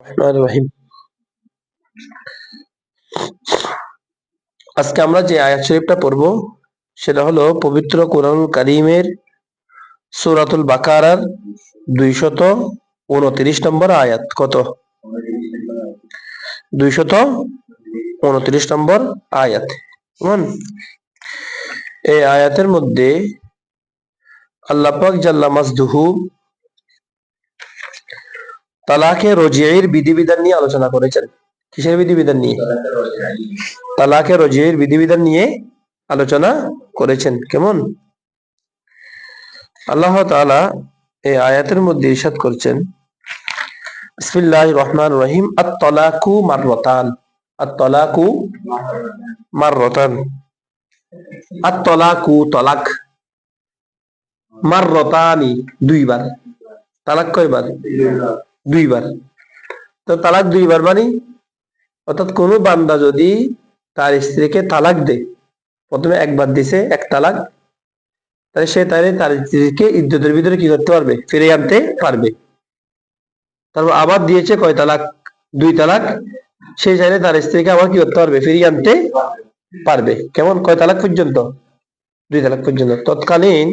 রহমানির রহিম। আজকে আমরা যে আয়াত শরীফটা পড়ব সেটা হলো পবিত্র কোরআন কারীমের সূরাতুল বাকারার 229 নম্বর আয়াত। কত? 229 নম্বর আয়াত। কেমন? এই আয়াতের মধ্যে আল্লাহ পাক জাল্লা মাজদুহু তালাকে রজিয়ের বিধিবিধান নিয়ে আলোচনা করেছেন। কিসের বিধিবিধান নিয়ে? তালাকে রজিয়ের বিধিবিধান নিয়ে আলোচনা করেছেন। কেমন? আল্লাহ তাআলা এই আয়াতের মধ্যে ইরশাদ করছেন, বিসমিল্লাহির রহমানির রহিম, আত-তালাকু মাররাতান। আত-তালাকু মাররাতান। আত-তালাকু তালাক, মাররাতানি দুইবার। তালাক কয়বার? দুইবার। তো তালাক দুইবার মানে অর্থাৎ কোন বান্দা যদি তার স্ত্রীকে তালাক দেয়, প্রথমে একবার দিছে এক তালাক, তাহলে সে তার স্ত্রীকে ইদ্যতের ভিতরে কি করতে পারবে? ফিরিয়ে আনতে পারবে। তারপর আবার দিয়েছে কয় তালাক? দুই তালাক। সে চাইলে তার স্ত্রীকে আবার কি করতে পারবে? ফিরিয়ে আনতে পারবে। কেমন? কয় তালাক পর্যন্ত? দুই তালাক পর্যন্ত। তৎকালীন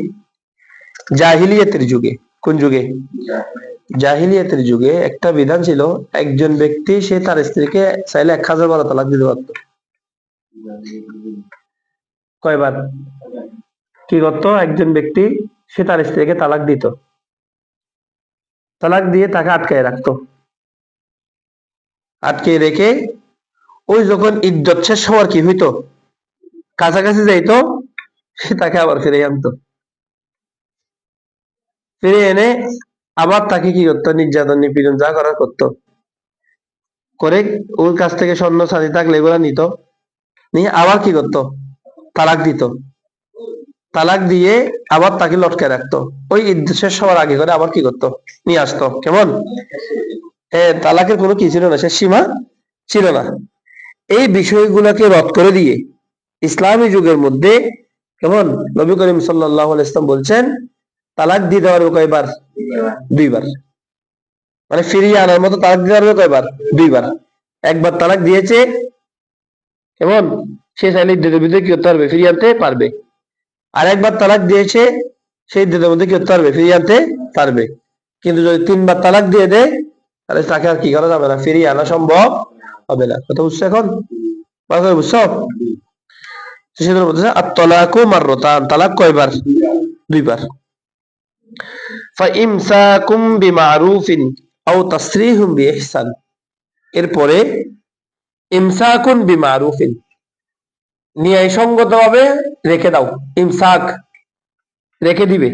জাহিলিয়াতের যুগে, কোন যুগে? জাহিলিয়াতের যুগে একটা বিধান ছিল, একজন ব্যক্তি সে তার স্ত্রীকে চাইলে 1012 তালাক দিতে পারত। কয়বার? কি করতো? একজন ব্যক্তি সে তার স্ত্রীকে তালাক দিত, তালাক দিয়ে তাকে আটকায় রাখতো। আটকে রেখে ওই যখন ইদ্যত শেষ হওয়ার কি হইতো, কাছাকাছি যাইতো, সে তাকে আবার ফিরে আনতো। ফিরে এনে আবার তাকে কি করতো? নির্যাতন নিপীড়ন যা করার করতো, করে ওর কাছ থেকে স্বর্ণ চাঁদি থাকলে এগুলা নিত, নিয়ে আবার কি করতো? তালাক দিত। তালাক দিয়ে আবার তাকে লটকে রাখতো। ওই ইদ্যত শেষ হওয়ার আগে করে আবার কি করতো? নিয়ে আসতো। কেমন? তালাকের কোনো কি ছিল না, সে সীমা ছিল না। এই বিষয়গুলোকে রদ করে দিয়ে ইসলামী যুগের মধ্যে কেমন নবী করিম সাল্লাল্লাহু আলাইহি ওয়াসাল্লাম বলছেন, তালাক দিতে পারবে কয়বার? দুইবার। মানে ফিরিয়ে আনার মতো তালাক দিতে পারবে কয়বার? দুইবার। একবার তালাক দিয়েছে, কেমন, সে চাইলে ইদ্যতের ভিতরে কি করতে পারবে? ফিরিয়ে আনতে পারবে। আর একবার তালাক দিয়েছে, সেই ইদ্যতের মধ্যে কি করতে পারবে? ফিরিয়ে আনতে পারবে। কিন্তু যদি তিনবার তালাক দিয়ে দেয়, তাহলে তাকে আর কি করা যাবে না? ফিরিয়ে আনা সম্ভব হবে না। কথা বুঝছো এখন? ভালো করে বুঝছো? সেজন্য বলতেছে আত-তালাকু মাররাতান, তালাক কয়বার? দুইবার। ফাইমসাকুম বিমারুফিন আও তাসরিহুম বিইহসান। এরপরে ইমসাকুন বিমারুফিন, ন্যায়সঙ্গতভাবে রেখে দাও। ইমসাক, রেখে দিবে।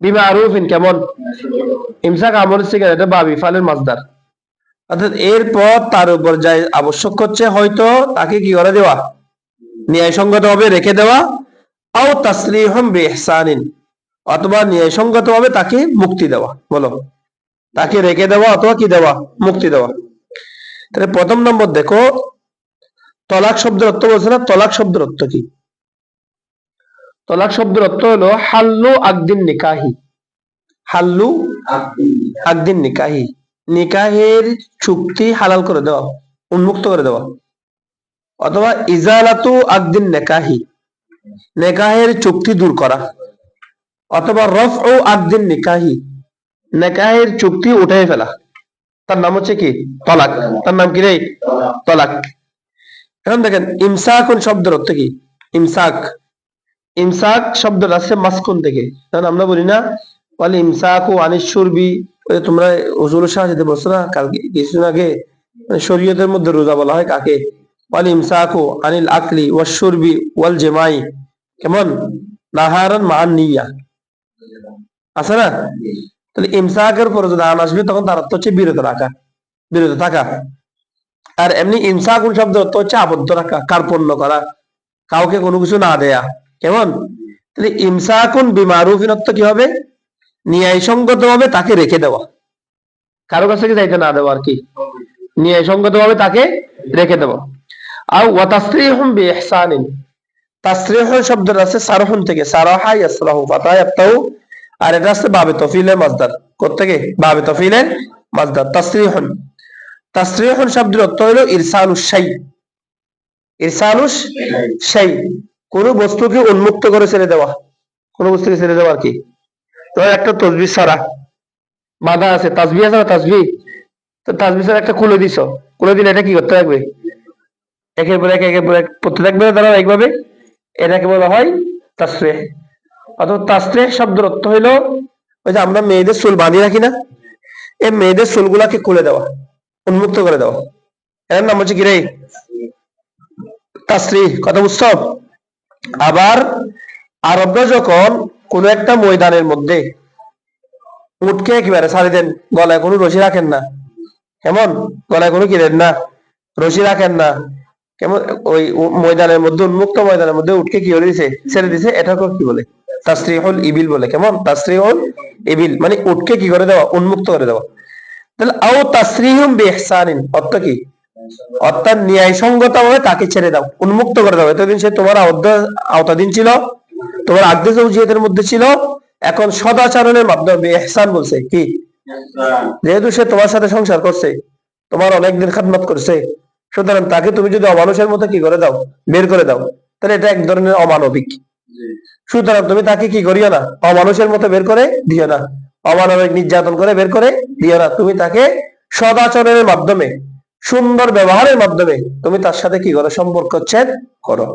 বিমারুফিন, কেমন? ইমসাক আমল সিগার, এটা বাবি ফালের মাসদার। অর্থাৎ এরপর তার উপর যা আবশ্যক হচ্ছে, হয়তো তাকে কি করে দেওয়া? ন্যায়সঙ্গতভাবে রেখে দেওয়া। আও তাসরিহুম বিইহসানিন, অথবা ন্যায়সঙ্গতভাবে তাকে মুক্তি দেওয়া। বলো, তাকে রেখে দেওয়া অথবা কি দেওয়া? মুক্তি দেওয়া। তাহলে প্রথম নম্বর দেখো, তলাক শব্দের অর্থ বলছে না, তলাক শব্দের অর্থ কি? তলাক শব্দের অর্থ হলো হাল্লু আকদিন নিকাহি। হাল্লু আকদিন নিকাহি, নিকাহের চুক্তি হালাল করে দেওয়া, উন্মুক্ত করে দেওয়া। অথবা ইজালাতু আকদিন নিকাহি, নিকাহের চুক্তি দূর করা। অথবা রফউ আকদিন নিকাহি, নিকাহের চুক্তি উঠে ফেলা। তার নাম হচ্ছে কি? তলাক। তার নাম কি রে? তলাক। এখন দেখেন, ইমসাকুন শব্দের অর্থ কি? ইমসাক, ইমসাক শব্দটা আসছে মাসকুন থেকে। কারণ আমরা বলি না ওয়াল ইমসাকু আনিশ শুরবি, ওই তোমরা উজুল শাহিদে বলছো না কালকে কিছুদিন আগে, মানে শরীয়তের মধ্যে রোজা বলা হয় কাকে? ওয়াল ইমসাকু আনিল আকলি ওয়াশ শুরবি ওয়াল জামাই, কেমন, নাহারান মান নিয়া, আছে না? তাহলে ইমসাকের পরে যদি আন আসবে, তখন তার অর্থ হচ্ছে বিরত রাখা, বিরত থাকা। আর এমনি ইমসাকুন শব্দ অর্থ হচ্ছে আবদ্ধ রাখা, কার্পণ্য করা, কাউকে কোনো কিছু না দেয়া। কেমন? তাহলে ইমসাকুন বিমারুফিন অর্থ কি হবে? ন্যায়সঙ্গত ভাবে তাকে রেখে দেওয়া, কারো কাছে কি যাইতে না দেওয়া আর কি, ন্যায়সঙ্গত ভাবে তাকে রেখে দেওয়া। আর ওয়া তাসরিহুম বিইহসানিন, তাসরিহ শব্দটা আছে সারহুন থেকে, সারাহা ইয়াসরাহু ফাতা ইয়াফতাহু, আর এটা আছে বাবে তফিলের মাসদার। কোত্থেকে? বাবে তফিলের মাসদার, তাসরিহুন। তাসরিহুন শব্দের অর্থ হলো ইরসালুশ শাই। ইরসালুশ শাই, কোন বস্তুকে উন্মুক্ত করে ছেড়ে দেওয়া, কোন বস্তুকে ছেড়ে দেওয়া আর কি। তোমার একটা তসবিহ ছাড়া বাঁধা আছে, তাসবিহ আছে না তাসবিহ, তো তাসবিহ ছাড়া একটা খুলে দিছো, খুলে দিলে এটা কি করতে থাকবে? একের পর এক একের পর এক পড়তে থাকবে তারা একভাবে, এটাকে বলা হয় তাসরিহ। অথবা তাসরিহ শব্দের অর্থ হইলো ওই যে আমরা মেয়েদের চুল বাঁধিয়ে রাখি না, এই মেয়েদের চুলগুলাকে খুলে দেওয়া, উন্মুক্ত করে দেওয়া, এর নাম হচ্ছে কি রে? তাসরিহ। কথা বুঝছো? আবার আরবরা যখন কোন একটা ময়দানের মধ্যে উটকে একেবারে ছাড়ি দেন, গলায় কোনো রশি রাখেন না, কেমন? গলায় কোনো কি দেন না, রশি রাখেন না, কেমন? ওই ময়দানের মধ্যে, উন্মুক্ত ময়দানের মধ্যে উটকে কি করে দিছে, ছেড়ে দিছে, এটাকে কি বলে? তাসরিহুল ইবিল বলে। কেমন? তাসরিহুল ইবিল মানে উটকে কি করে দেওয়া, উন্মুক্ত করে দেওয়া। তাহলে আও তাসরিহুম বিইহসানিন অর্থ কি? অর্থাৎ ন্যায়সঙ্গতভাবে তাকে ছেড়ে দাও, উন্মুক্ত করে দাও। এতদিন সে তোমার আওতাধীন ছিল, তোমার আকদে জৌজিয়াতের মধ্যে ছিল, এখন সদাচরণের মাধ্যমে ইহসান বলছে কি, যেহেতু সে তোমার সাথে সংসার করছে, তোমার অনেকদিন খাদমত করছে, সুতরাং তাকে তুমি যদি অমানুষের মতো কি করে দাও, বের করে দাও, তাহলে এটা এক ধরনের অমানবিক। সুতরাং তুমি তাকে কি করিও না, অমানুষের মতো বের করে দিও না, অমানবিক নির্যাতন করে বের করে দিও না। তুমি তাকে সদাচরণের মাধ্যমে, সুন্দর ব্যবহারের মাধ্যমে তুমি তার সাথে কি করো, সম্পর্ক ছেদ করো।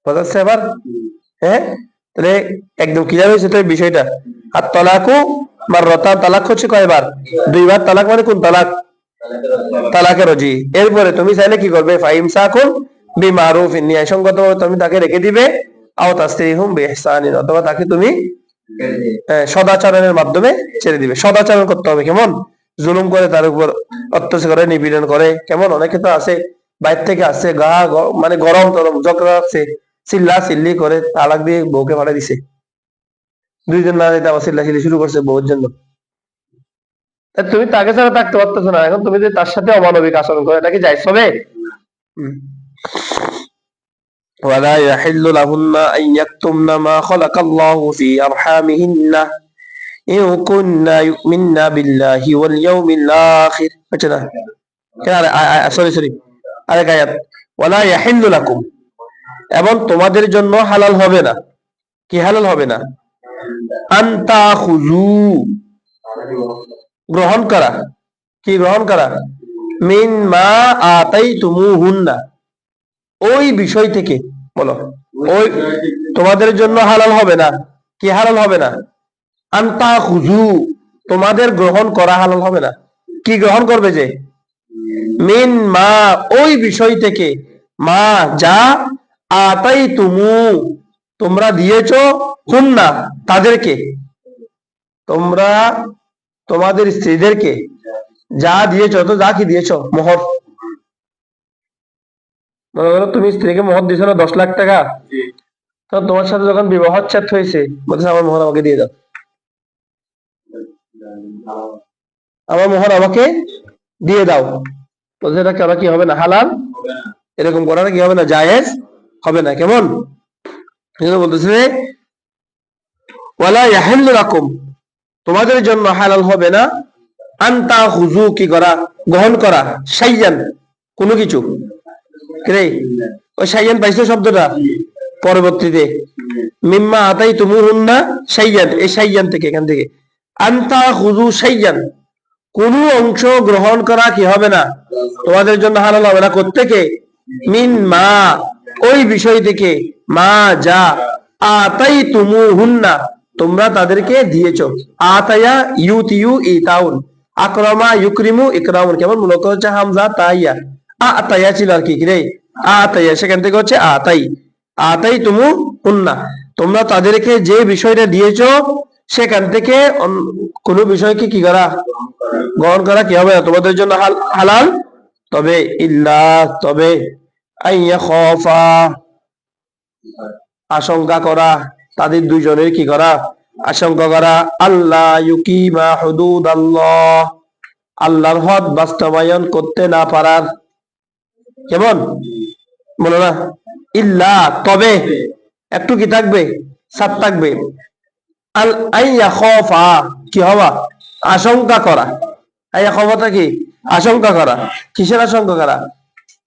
বুঝা যাচ্ছে এবার? হ্যাঁ, তাহলে একদম ক্লিয়ার হয়েছে তো এই বিষয়টা। আর তালাকু মাররাতান, তালাক হচ্ছে কয়বার? দুইবার। তালাক মানে কোন তালাক? তালাকে রজি। এরপরে তুমি চাইলে কি করবে? ফাইমসাকুন বিমারুফিন, ন্যায়সঙ্গতভাবে তুমি তাকে রেখে দিবে, আও তাসরিহুম বিইহসানিন, অথবা তাকে তুমি সদাচরণের মাধ্যমে ছেড়ে দিবে। সদাচরণ করতে হবে, কেমন? জুলুম করে, তার উপর অত্যাচার করে, নিপীড়ন করে, কেমন? অনেকে তো আছে বাইরে থেকে আসছে, মানে গরম তরম ঝগড়া আছে, চিল্লা চিল্লি করে তালাক দিয়ে বউকে ভাড়া দিছে, দুইজন না দিতে আবার চিল্লা চিল্লি শুরু করছে বউর জন্য। তুমি তাকে ছাড়া থাকতে পারতেছো না, এখন তুমি যদি তার সাথে অমানবিক আচরণ করো, এটা কি জায়েজ হবে? ولا يحل لهن أن يكتمن ما خلق الله في أرحامهن إن كن يؤمن بالله واليوم الآخر। আচ্ছা না, সরি সরি, আরেক আয়াত, ওয়ালা ইয়াহিল্লু লাকুম, এবং তোমাদের জন্য হালাল হবে না। কি হালাল হবে না? আন তাখুযু, গ্রহণ করা। কি গ্রহণ করা? মিন মা আতাইতুমুহুন্না, ওই বিষয় থেকে। বলো, ওই তোমাদের জন্য হালাল হবে না। কি হালাল হবে না? আন তাখুযু, তোমাদের গ্রহণ করা হালাল হবে না। কি গ্রহণ করবে যে? মিন মা, ওই বিষয় থেকে, মা যা, আতাইতুমু, তোমরা দিয়েছো, হুন্না, তাদেরকে, তোমরা তোমাদের স্ত্রীদেরকে যা দিয়েছো, তো যা কি দিয়েছো, মোহর। মনে করো তুমি স্ত্রীকে মোহর দিয়েছো না 10 লাখ টাকা, তো তোমার সাথে যখন বিবাহচ্ছেদ হয়েছে, বলছে আমার মোহর আমাকে দিয়ে দাও, আমার মোহর আমাকে দিয়ে দাও, বলছে এটা কেন কি হবে না, হালাল? এরকম করাটা কি হবে না, জায়েজ হবে না। কেমন? বলতেছে ওয়ালা ইয়াহিল্লু লাকুম, তোমাদের জন্য হালাল হবে না, আন তাখুযু, কি করা, গ্রহণ করা, শাইয়ান, কোনো কিছু। রে, ওই শাইয়ান পাইছো শব্দটা পরবর্তীতে, মিম্মা আতাইতুমুহুন্না শাইয়ান, এই শাইয়ান থেকে, এখান থেকে, আন তাখুযু শাইয়ান, কোন অংশ গ্রহণ করা কি হবে না, তোমাদের জন্য হালাল হবে না। কোত্থেকে? মিন মা, ওই বিষয় থেকে, মা যা, আতাইতুমুহুন্না, তোমরা তাদেরকে দিয়েছো। আতায়া ইউতিউ ইতাউন, আকরামা ইউকরিমু ইকরামুন, কেমন? মূলত হচ্ছে হামজা তাইয়া, আতায়া ছিল আর কি রে, আতায়া, সেখান থেকে হচ্ছে আতাই, আতাইতুমুহুন্না, তোমরা তাদেরকে যে বিষয়টা দিয়েছো, সেখান থেকে কোন বিষয়কে কি করা, গ্রহণ করা কি হবে না, তোমাদের জন্য হালাল। তবে ইল্লা, তবে, আইয়া খফা, আশঙ্কা করা, তাদের দুইজনের কি করা, আশঙ্কা করা, আল্লাহ ইউকিমা হুদুদাল্লাহ, আল্লাহর হদ বাস্তবায়ন করতে না পারার। কেমন? বলো না, ইল্লা, তবে, একটু কি থাকবে, সাত থাকবে, আল আইয়া খফা, কি হওয়া, আশঙ্কা করা। আইয়া খফাটা কি, আশঙ্কা করা। কিসের আশঙ্কা করা?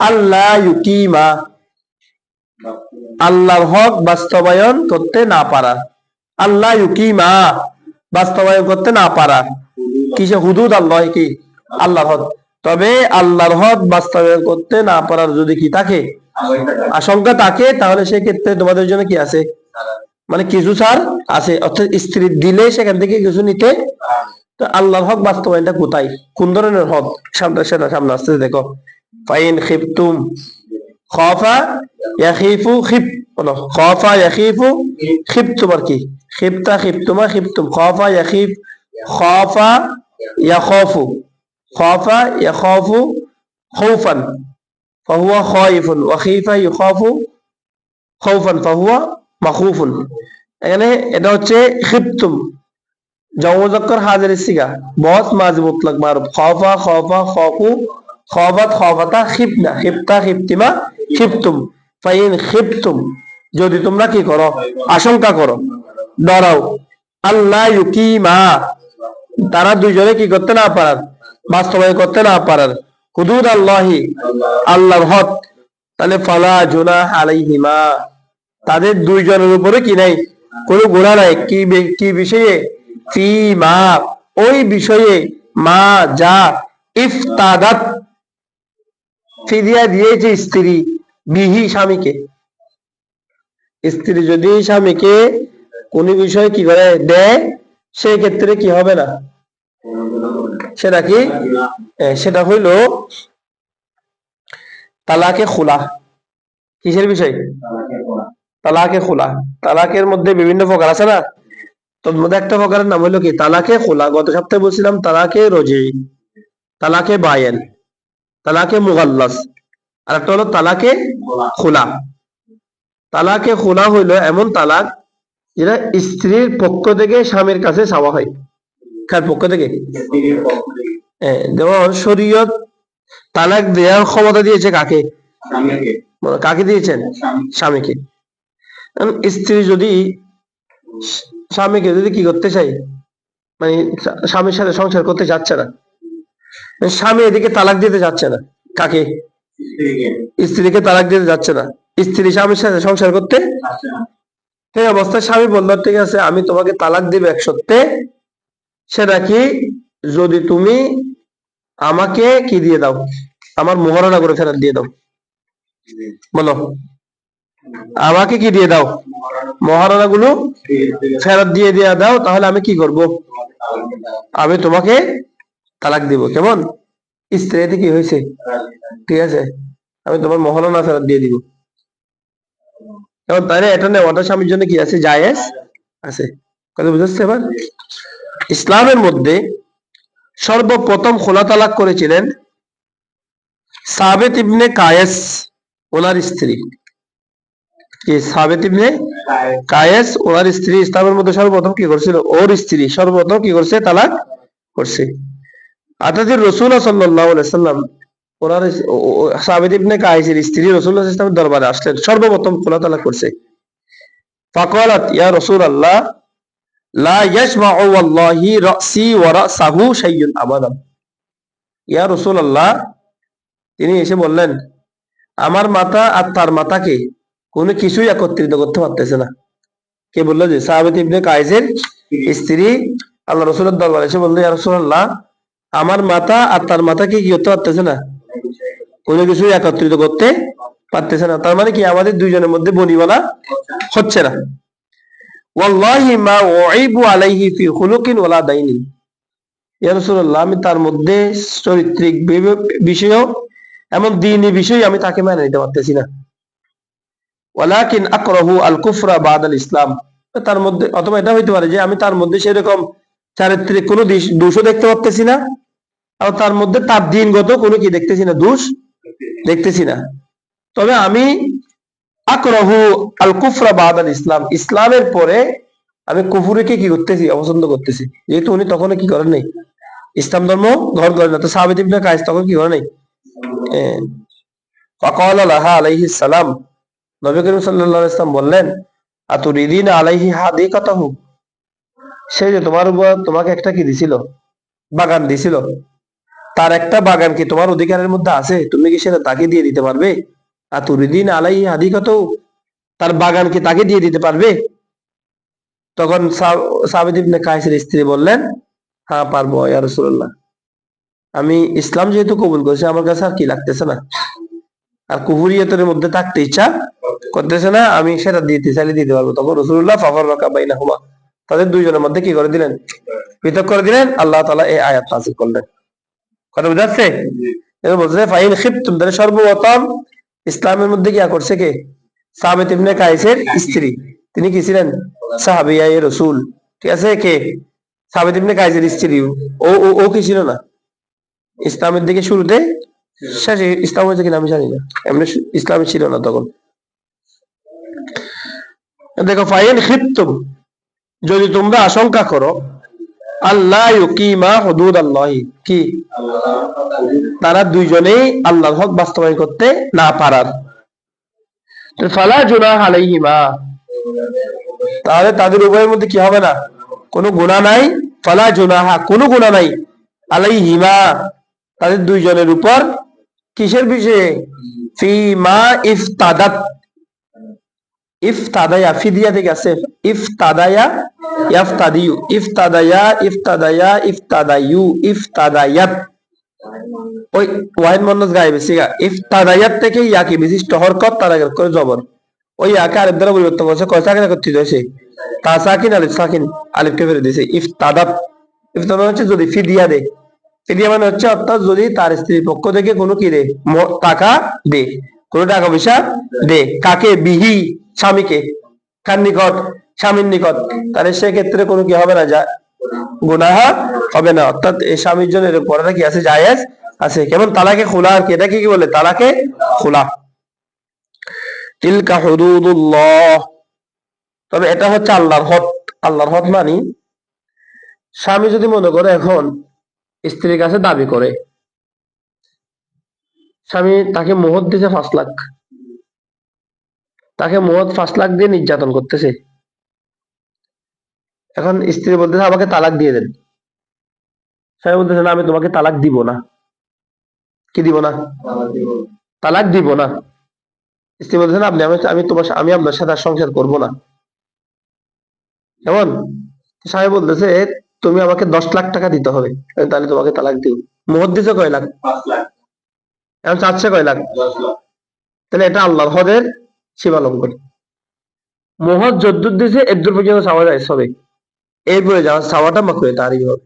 আল্লাহ ইউকিমা, আল্লাহর হক বাস্তবায়ন করতে না পারা। আল্লাহ ইউকিমা, বাস্তবায়ন করতে না পারা কিসে? হুদুদ আল্লাহ, কি আল্লাহর হক। তবে আল্লাহর হক বাস্তবায়ন করতে না পারার যদি কি থাকে, আশঙ্কা থাকে, তাহলে সেক্ষেত্রে তোমাদের জন্য কি আছে? মানে কিছু ছাড় আছে, অর্থাৎ স্ত্রী দিলে সেখান থেকে কিছু নিতে। তো আল্লাহর হক বাস্তবায়নটা কোথায়, কোন ধরনের হক? সামনে সেটা সামনে আসতে দেখো। ফাইন খিফতুম, খাফা ইয়াখিফু, খিফ বলো, খাফা ইয়াখিফু, খিফতুম আর কি, খিফতা খিফতুমা খিফতুম, খাফা ইয়াখিফ, খাফা ইয়াখাফু, খাফা ইয়াখাফু খাউফান ফাহুয়া খাইফুন, ওয়া খিফা ইখাফু খাউফান ফাহুয়া মাখুফুন। এখানে এটা হচ্ছে খিফতুম, জামু মুযাক্কার হাজির সিগা, বহুত মাজি মুতলাক মারুফ, খাফা খাফা খাফু, খাফাত খাফাতা, খিফনা খিফতা খিফতিমা খিফতুম। ফাইন খিফতুম, যদি তোমরা কি করো? আশঙ্কা করো, ডরাও। আল্লাহ ইউকিমা, তারা দুইজনে কি করতে না পারার, বাস্তবায়ন করতে না পারার হুদুদ আল্লাহি, আল্লাহর হক। তাহলে ফালা জুনাহ আলাইহিমা, তাদের দুইজনের উপরে কি নাই, কোনো গুনাহ নাই। কি বিষয়ে? ফি মা, ওই বিষয়ে, মা যা, ইফতাদাত, ফিদিয়া দিয়েছে স্ত্রী, বিহি স্বামীকে। স্ত্রী যদি স্বামীকে কোন বিষয় কি করে দেয়, সেই ক্ষেত্রে কি হবে না? সেটা কি? সেটা হইল তালাকে খোলা। কিসের বিষয়? তালাকে খোলা। তালাকের মধ্যে বিভিন্ন প্রকার আছে না? তোর মধ্যে একটা প্রকারের নাম হইলো কি? তালাকে খোলা। গত সপ্তাহে বলছিলাম তালাকে রোজি, তালাকে বায়েন, তালাকে মুগাল্লাস, আর একটা হলো তালাকে খোলা। তালাকে খোলা হইলো এমন তালাক যেটা স্ত্রীর পক্ষ থেকে স্বামীর কাছে চাওয়া হয়। কার পক্ষ থেকে? যেমন শরীয়ত তালাক দেওয়ার ক্ষমতা দিয়েছে কাকে? কাকে দিয়েছেন? স্বামীকে। স্ত্রী যদি স্বামীকে যদি কি করতে চাই, মানে স্বামীর সাথে সংসার করতে যাচ্ছে না, স্বামী এদিকে তালাক দিতে যাচ্ছে না, কাকে? স্ত্রীকে তালাক দিতে যাচ্ছে না, স্ত্রী স্বামীর সাথে সংসার করতে, সেই অবস্থায় স্বামী বলল ঠিক আছে আমি তোমাকে তালাক দিব এক সপ্তাহে, সেটা কি? যদি তুমি আমাকে কি দিয়ে দাও, আমার মোহরানা করে ফেরত দিয়ে দাও। বলো, আমাকে কি দিয়ে দাও? মহারণা গুলো ফেরত দিয়ে দাও, তাহলে আমি কি করব? আমি তোমাকে তালাক দিব। কেমন? স্ত্রীতে কি হয়েছে? ঠিক আছে, আমি তোমার মহারণা ফেরত দিয়ে দিব। এখন তাহলে এটা নেওয়াটা স্বামীর জন্য কি আছে? জায়েজ আছে। কথা বুঝাচ্ছে এবার? ইসলামের মধ্যে সর্বপ্রথম খোলা তালাক করেছিলেন সাবিত ইবনে কায়েস, ওনার স্ত্রী। কি? সাবিত ইবনে কায়েস, ওনার স্ত্রী ইসলামের মধ্যে সর্বপ্রথম কি করছিল? ওর স্ত্রী সর্বপ্রথম কি করছে? তালাক করছে। অর্থাৎ রাসূলুল্লাহ সাল্লাল্লাহু আলাইহি সাল্লাম, ওনার সাবিত ইবনে কায়েসের স্ত্রী রাসূলুল্লাহ সাল্লাল্লাহু আলাইহি ওয়াসাল্লামের দরবারে আসলেন, সর্বপ্রথম খোলা তালাক করছে। ফাকালাত ইয়া রাসূলুল্লাহ লা ইয়াসমাউ ওয়াল্লাহি রাসি ওয়া রাসাহু শাইউন আবাদান। ইয়া রাসূলুল্লাহ, তিনি এসে বললেন আমার মাথা আর তার মাথাকে কোনো কিছুই একত্রিত করতে পারতেছে না। কে বললো? যে সাহাবী ইবনে কায়েসের স্ত্রী আল্লাহ রাসূলের দরবারে এসে বলল ইয়া রাসূলুল্লাহ, আমার মাথা আর তার মাথাকে কি করতে পারতেছে না, কোনো কিছুই একত্রিত করতে পারতেছে না। তার মানে কি? আমাদের দুইজনের মধ্যে বনিবনা হচ্ছে না। ওয়াল্লাহি মা উইবু আলাইহি ফি খুলুকিন ওয়ালা দাইনিন। ইয়া রাসূলুল্লাহ, আমি তার মধ্যে চরিত্রিক বিষয় এমন দ্বীনি বিষয় আমি তাকে মেনে নিতে পারতেছি না। ওয়ালাকিন আকরাহু আল কুফরা বাদাল ইসলাম। তার মধ্যে, অথবা এটা হইতে পারে যে আমি তার মধ্যে সেরকম চারিত্রিক কোনো দোষও দেখতে পারতেছি না, আর তার মধ্যে তার দিনগত কোনো কি দেখতেছি না, দোষ দেখতেছি না। তবে আমি আকরাহু আল কুফরা বাদাল ইসলাম, ইসলামের পরে আমি কুফুরিকে কি করতেছি? অপছন্দ করতেছি। যেহেতু উনি তখন কি করেন নাই, ইসলাম ধর্ম গ্রহণ করেন না। তো সাহাবী ইবনে কায়েস তখন কি করেন নাই? ফাকালা লাহা আলাইহিস সালাম, নবী করিম সাল্লাল্লাহু আলাইহি ওয়াসাল্লাম বললেন আতুরিদিনা আলাইহি হাদিকাতাহু, সে যে তোমার উপর তোমাকে একটা কি দিছিল? বাগান দিছিল। তার একটা বাগান কি তোমার অধিকারের মধ্যে আছে? তুমি কি সেটা তাকে দিয়ে দিতে পারবে? আর তুরিদিন আলাই হাদিকত, তার বাগান কি তাকে দিয়ে দিতে পারবে? তখন সাবিত ইবনে কায়েসের স্ত্রী বললেন, হ্যাঁ পারবো ইয়া রাসূলুল্লাহ, আমি ইসলাম যেহেতু কবুল করেছি, আমার কাছে আর কি লাগতেছে না, আর কুফুরিয়তের মধ্যে থাকতে ইচ্ছা করতেছে না, আমি সেটা দিতে চাইলে দিতে পারবো। তখন রাসূলুল্লাহ ফাফাররাকা বাইনাহুমা, তাদের দুইজনের মধ্যে কি করে দিলেন? পৃথক করে দিলেন। আল্লাহ তাআলা এই আয়াত নাযিল করলেন। কথা বুঝা যাচ্ছে? এটা বলছে ফাইন খিফতুম, তাহলে সর্বপ্রথম ইসলামের মধ্যে কি করছে কে? সাবিত ইবনে কায়েসের স্ত্রী। তিনি কি ছিলেন? সাহাবিয়া রাসূল। ঠিক আছে, কে? সাবিত ইবনে কায়েসের স্ত্রী। ও কি ছিল না ইসলামের দিকে শুরুতে? শেষে ইসলাম হয়েছে কিনা আমি জানি না, এমনি ইসলামে ছিল না তখন। দেখো ফাইন খিফতুম, যদি তোমরা আশঙ্কা করো, আল্লাহ ইউকিমা হুদুদাল্লাহি, কি তারা দুইজনেই আল্লাহর হক বাস্তবায়ন করতে না পারার, তো ফালা জুনাহ আলাইহিমা, তাহলে তাদের উভয়ের মধ্যে কি হবে না? কোনো গুনাহ নাই। ফালা জুনাহা, কোনো গুনাহ নাই। আলাইহিমা, তাদের দুইজনের উপর। কিসের বিষয়ে? ফিমা ইফতাদাত, ইফতাদায়া ফিদিয়া থেকে আছে, ইফতাদায়া ইফতাদিউ, ইফতাদায়া ইফতাদায়া ইফতাদায়ু ইফতাদায়াত, ওই ওয়াহিদ মুন্নাস গায়েবে সিগা ইফতাদায়াত থেকে ইয়াকে বিশিষ্ট হরকত তার আগে করে জবর, ওই ইয়াকে আলিফ দ্বারা পরিবর্তন করেছে, কয় সাকিন একত্রিত হয়েছে, তা সাকিন আলিফ সাকিন, আলিফকে ফেলে দিয়েছে ইফতাদাত। ইফতাদা হচ্ছে যদি ফিদিয়া দে, ফিদিয়া মানে হচ্ছে অর্থাৎ যদি তার স্ত্রীর পক্ষ থেকে কোনো কি দে, টাকা দে, কোনো টাকা পয়সা দে, কাকে? বিহি, স্বামীকে। কার নিকট? স্বামীর নিকট। তাহলে সেক্ষেত্রে কোনো কি হবে না, যা গুনাহ হবে না, অর্থাৎ এই স্বামীর জন্য এর পড়াটা কি আছে? জায়েজ আছে। কেমন? তালাকে খোলা আর কি, এটাকে কি বলে? তালাকে খোলা। তিলকা হুদুদুল্লাহ, তবে এটা হচ্ছে আল্লাহর হদ। আল্লাহর হদ মানে স্বামী যদি মনে করে এখন স্ত্রীর কাছে দাবি করে, স্বামী তাকে মোহর দিছে 5 লাখ, তাকে মোহর 5 লাখ দিয়ে নির্যাতন করতেছে, এখন স্ত্রী বলতেছে আমাকে তালাক দিয়ে দেন। স্বামী বলতেছে না, আমি তোমাকে তালাক দিব না। কি দিব না? তালাক দিব না। স্ত্রী বলতেছে না, আমি আপনার সাথে আর সংসার করব না। কেমন? স্বামী বলতেছে তুমি আমাকে 10 লাখ টাকা দিতে হবে, আমি তাহলে তোমাকে তালাক দিব। মোহর দিছে কয় লাখ? 5 লাখ। এখন চাচ্ছে কয় লাখ? 10 লাখ। তাহলে এটা আল্লাহর হদের সীমা লঙ্ঘন। মোহর যদ্দুর দিছে এদ্দুর পর্যন্ত চাওয়া যায় সবে, এরপরে যাওয়া চাওয়াটা মাকরুহ তাহরিম হবে,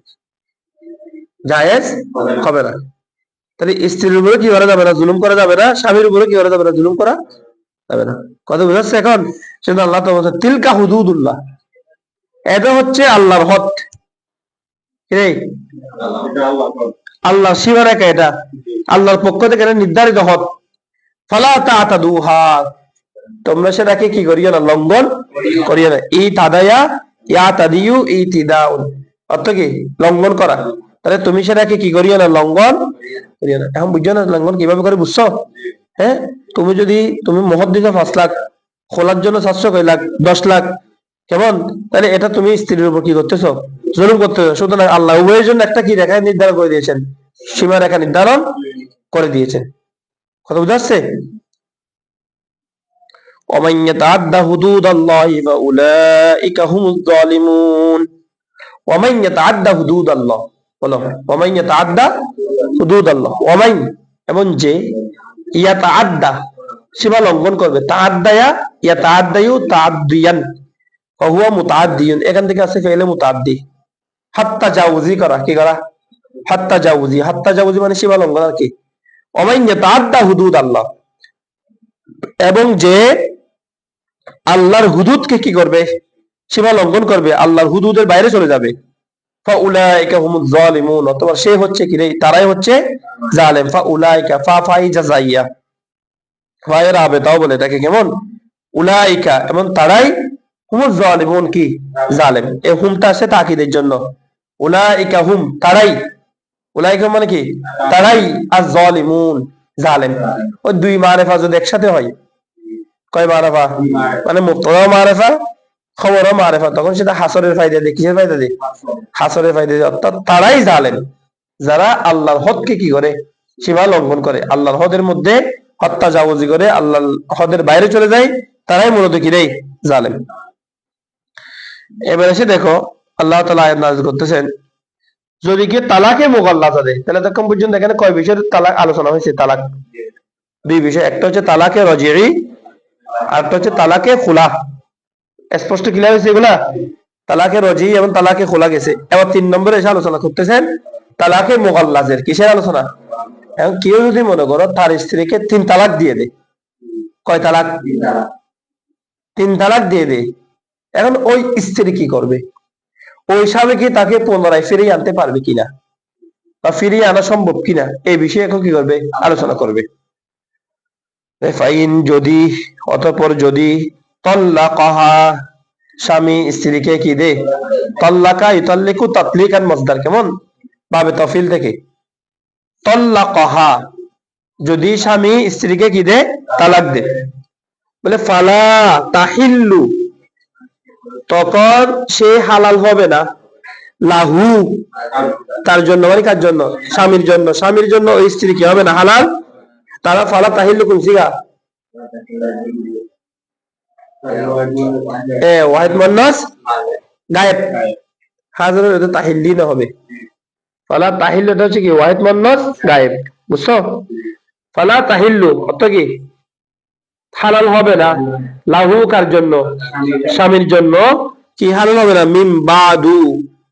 জায়েজ হবে না। তাহলে স্ত্রীর উপরে কি করা যাবে না? জুলুম করা যাবে না। স্বামীর উপরে কি করা যাবে না? জুলুম করা যাবে না। কথা বুঝাচ্ছে এখন? সেটা আল্লাহ তো বলছে তিলকা হুদুদুল্লাহ, এটা হচ্ছে আল্লাহর হদ। আল্লাহর সীমারেখা, এটা আল্লাহর পক্ষ থেকে নির্ধারিত হদ। ফালা তাতাদুহা, তোমরা সেটাকে কি করিও না? লঙ্ঘন করিও না। ই তাদায়া ইয়া তাদিউ ইতিদাউন, অর্থ কি? লঙ্ঘন করা। তাহলে তুমি সেটাকে কি করিও না? লঙ্ঘন করিও না। এখন বুঝছো না লঙ্ঘন কিভাবে করে? বুঝছো? হ্যাঁ, তুমি মোহর দিছো 5 লাখ, খোলার জন্য 700 কয় লাখ? 10 লাখ। কেমন? তাহলে এটা তুমি স্ত্রীর উপর কি করতেছো? জুলুম করতেছো। সুতরাং আল্লাহ উভয়ের জন্য একটা কি রেখা নির্ধারণ করে দিয়েছেন, সীমা রেখা নির্ধারণ করে দিয়েছেন। কথা বুঝা যাচ্ছে? ومن يتعد حدود الله فأولئك هم الظالمون। ومن يتعد حدود الله, বলো ومن يتعد حدود الله। ومن এবং যে ইয়াতাআদ্দা সীমা লঙ্ঘন করবে, তাআদ্দায়া ইয়াতাআদ্দায়ু তাআদ্দিয়ান ওয়া হুয়া মুতাআদ্দিয়ুন, এখান থেকে আছে ফেলে মুতাআদ্দি। হাত্তা জাউজি করা, কি করা? হাত্তা জাউজি। হাত্তা জাউজি মানে সীমা লঙ্ঘন আর কি। ومن يتعد حدود الله, এবং যে আল্লাহর হুদুদকে কি করবে? সীমা লঙ্ঘন করবে, আল্লাহর হুদুদের বাইরে চলে যাবে। ফাউলাইকা হুমুজ জালিমুন, অথবা সে হচ্ছে কি রে? তারাই হচ্ছে জালেম। ফাউলাইকা ফাই জাযাইয়া, ফায়ের আবে তাও বলে এটাকে। কেমন? উলাইকা এবং তারাই হুমুজ জালিমুন, কি? জালেম। এই হুমটা আছে তাকিদের জন্য। উলাইকা হুম, তারাই। উলাইকা মানে কি? তারাই। আজ জালিমুন, জালেম। ওই দুই মারেফা যদি একসাথে হয়, কয় মারেফা? মানে মুবতাদা মারেফা, খবরও মারেফা, তখন সেটা হাসরের ফায়দা দেয়। কিসের ফায়দা দেয়? হাসরের ফায়দা দেয়। অর্থাৎ তারাই জালেম, যারা আল্লাহর হদকে কি করে, সীমা লঙ্ঘন করে, আল্লাহর হদের মধ্যে হত্যা জাওজি করে, আল্লাহর হদের বাইরে চলে যায়, তারাই মূলত কি রে, জালেম। এবার এসে দেখো আল্লাহ তাআলা আয়াত নাযিল করতেছেন, যদি কি তালাকে মুগাল্লাযা দেয়, তাহলে তখন পর্যন্ত এখানে কয় বিষয়ের তালাক আলোচনা হয়েছে? তালাক দুই বিষয়, একটা হচ্ছে তালাকে রজিঈ, আর একটা হচ্ছে তালাকে খুলা। স্পষ্ট ক্লিয়ার হয়েছে এগুলা? তালাকে রজিঈ এবং তালাকে খোলা গেছে। এবার 3 নম্বরে এসে আলোচনা করতেছেন তালাকে মুগাল্লাজের। কিসের আলোচনা? এখন কেউ যদি মনে করো তার স্ত্রীকে 3 তালাক দিয়ে দেয়, কয় তালাক? 3 তালাক দিয়ে দেয়, এখন ওই স্ত্রী কি করবে? ওই স্বামী কি তাকে পুনরায় ফিরিয়ে আনতে পারবে কিনা, বা ফিরিয়ে আনা সম্ভব কিনা, এই বিষয়ে এখন কি করবে? আলোচনা করবে। ফাইন যদি, অতঃপর যদি, তাল্লাকাহা, স্বামী স্ত্রীকে কি দে, তাল্লাকা ইউতাল্লিকু তাতলিকান মসদার, কেমন বাবে তফিল থেকে, তাল্লাকাহা, যদি স্বামী স্ত্রীকে কি দে, তালাক দে, বলে ফালা তাহিল্লু, তখন সে হালাল হবে না, লাহু, তার জন্য, মানে কার জন্য? স্বামীর জন্য। স্বামীর জন্য ওই স্ত্রী কি হবে না, হালাল। তারা ফালা তাহিল্লু কোন সিগা? ওয়াহিদ মুন্নাস গায়েব, হাজারের এটা তাহিল্লি না হবে। ফালা তাহিল্লু এটা হচ্ছে কি ওয়াহিদ মুন্নাস গায়েব, বুঝছো? ফালা তাহিল্লু অর্থ কি? হালাল হবে না, লাহু কার জন্য? স্বামীর জন্য। কি হালাল হবে না? মিম বাদু,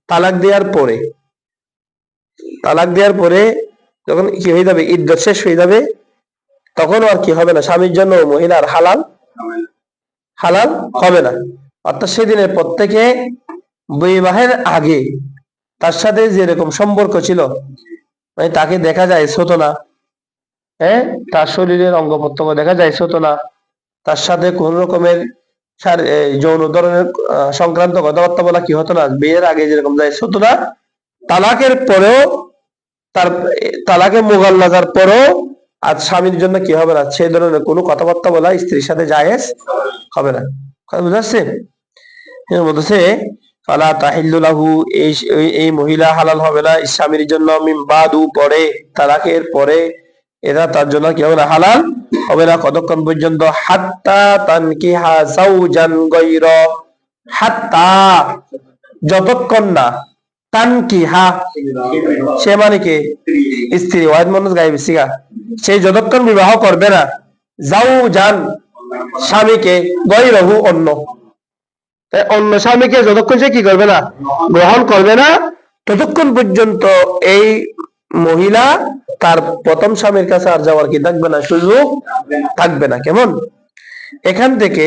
তালাক দেওয়ার পরে। তালাক দেওয়ার পরে যখন কি হয়ে যাবে, ইদ্যত শেষ হয়ে যাবে, তখন আর কি হবে না, স্বামীর জন্য মহিলার হালাল হালাল হবে না। অর্থাৎ সেদিনের পর থেকে বিবাহের আগে তার সাথে যেরকম সম্পর্ক ছিল, মানে তাকে দেখা যায় ছোট না, হ্যাঁ, তার শরীরের অঙ্গ প্রত্যঙ্গ দেখা যায় ছোট না, তার সাথে কোন রকমের যৌন ধরনের সংক্রান্ত কথাবার্তা বলা কি হতো না, বিয়ের আগে যেরকম যায় ছোট না, তালাকের পরেও, তার তালাকে মুগাল্লাজার পরেও আর স্বামীর জন্য কি হবে না, সেই ধরনের কোনো কথাবার্তা বলা স্ত্রীর সাথে জায়েজ হবে না। কথা বুঝা যাচ্ছে? বলতেছে ফালা তাহিল্লু লাহু, এই মহিলা হালাল হবে না স্বামীর জন্য, মিন বাদু পরে, তালাকের পরে, এটা তার জন্য কি হবে না, হালাল হবে না। কতক্ষণ পর্যন্ত? হাত্তা তানকিহা যাওজান গায়রা, হাত্তা যতক্ষণ না, তানকিহা সে মানে কি স্ত্রী, ওয়াহিদ মুন্নাস গায়েব সিগা, সেই যতক্ষণ বিবাহ করবে না, যাওজান স্বামীকে, গায়রাহু অন্য, অন্য স্বামীকে যতক্ষণ সে কি করবে না, গ্রহণ করবে না, ততক্ষণ পর্যন্ত এই মহিলা তার প্রথম স্বামীর কাছে আর যাওয়ার কি থাকবে না, সুযোগ থাকবে না। কেমন? এখান থেকে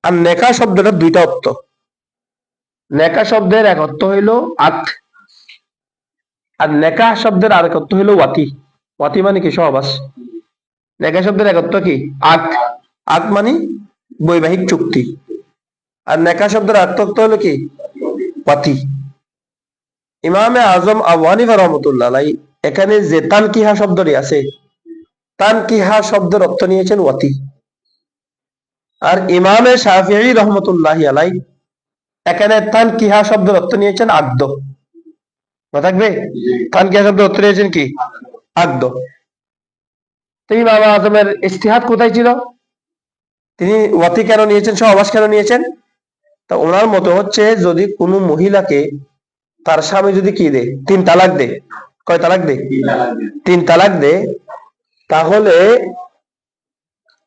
আর নেকা শব্দটা দুইটা অর্থ। নেকা শব্দের এক অর্থ হইল আক, আর নেকা শব্দের আরেক অর্থ হইল ওয়াতি। ওয়াতি মানে কি? সহবাস। নেকা শব্দের এক অর্থ কি? আক। আক মানে বৈবাহিক চুক্তি, আর নেকা শব্দের অর্থ হলো কি? ওয়াতি। ইমামে আজম আবু হানিফা রাহমাতুল্লাহ আলাইহি এখানে যে তানকিহা শব্দটি আছে, তানকিহা শব্দের অর্থ নিয়েছেন ওয়াতি। আর ইমামে শাফিঈ রাহমাতুল্লাহি আলাইহি এখানে তানকিহা শব্দের অর্থ নিয়েছেন আকদ। মনে থাকবে? তানকিহা শব্দের অর্থ নিয়েছেন কি? আকদ। তো ইমাম আজমের ইজতিহাদ কোথায় ছিল? তিনি ওয়াতি কেন নিয়েছেন, সহবাস কেন নিয়েছেন? তা ওনার মতো হচ্ছে, যদি কোনো মহিলাকে তার স্বামী যদি কি দে, 3 তালাক দে, কয় তালাক দে? 3 তালাক দে, তাহলে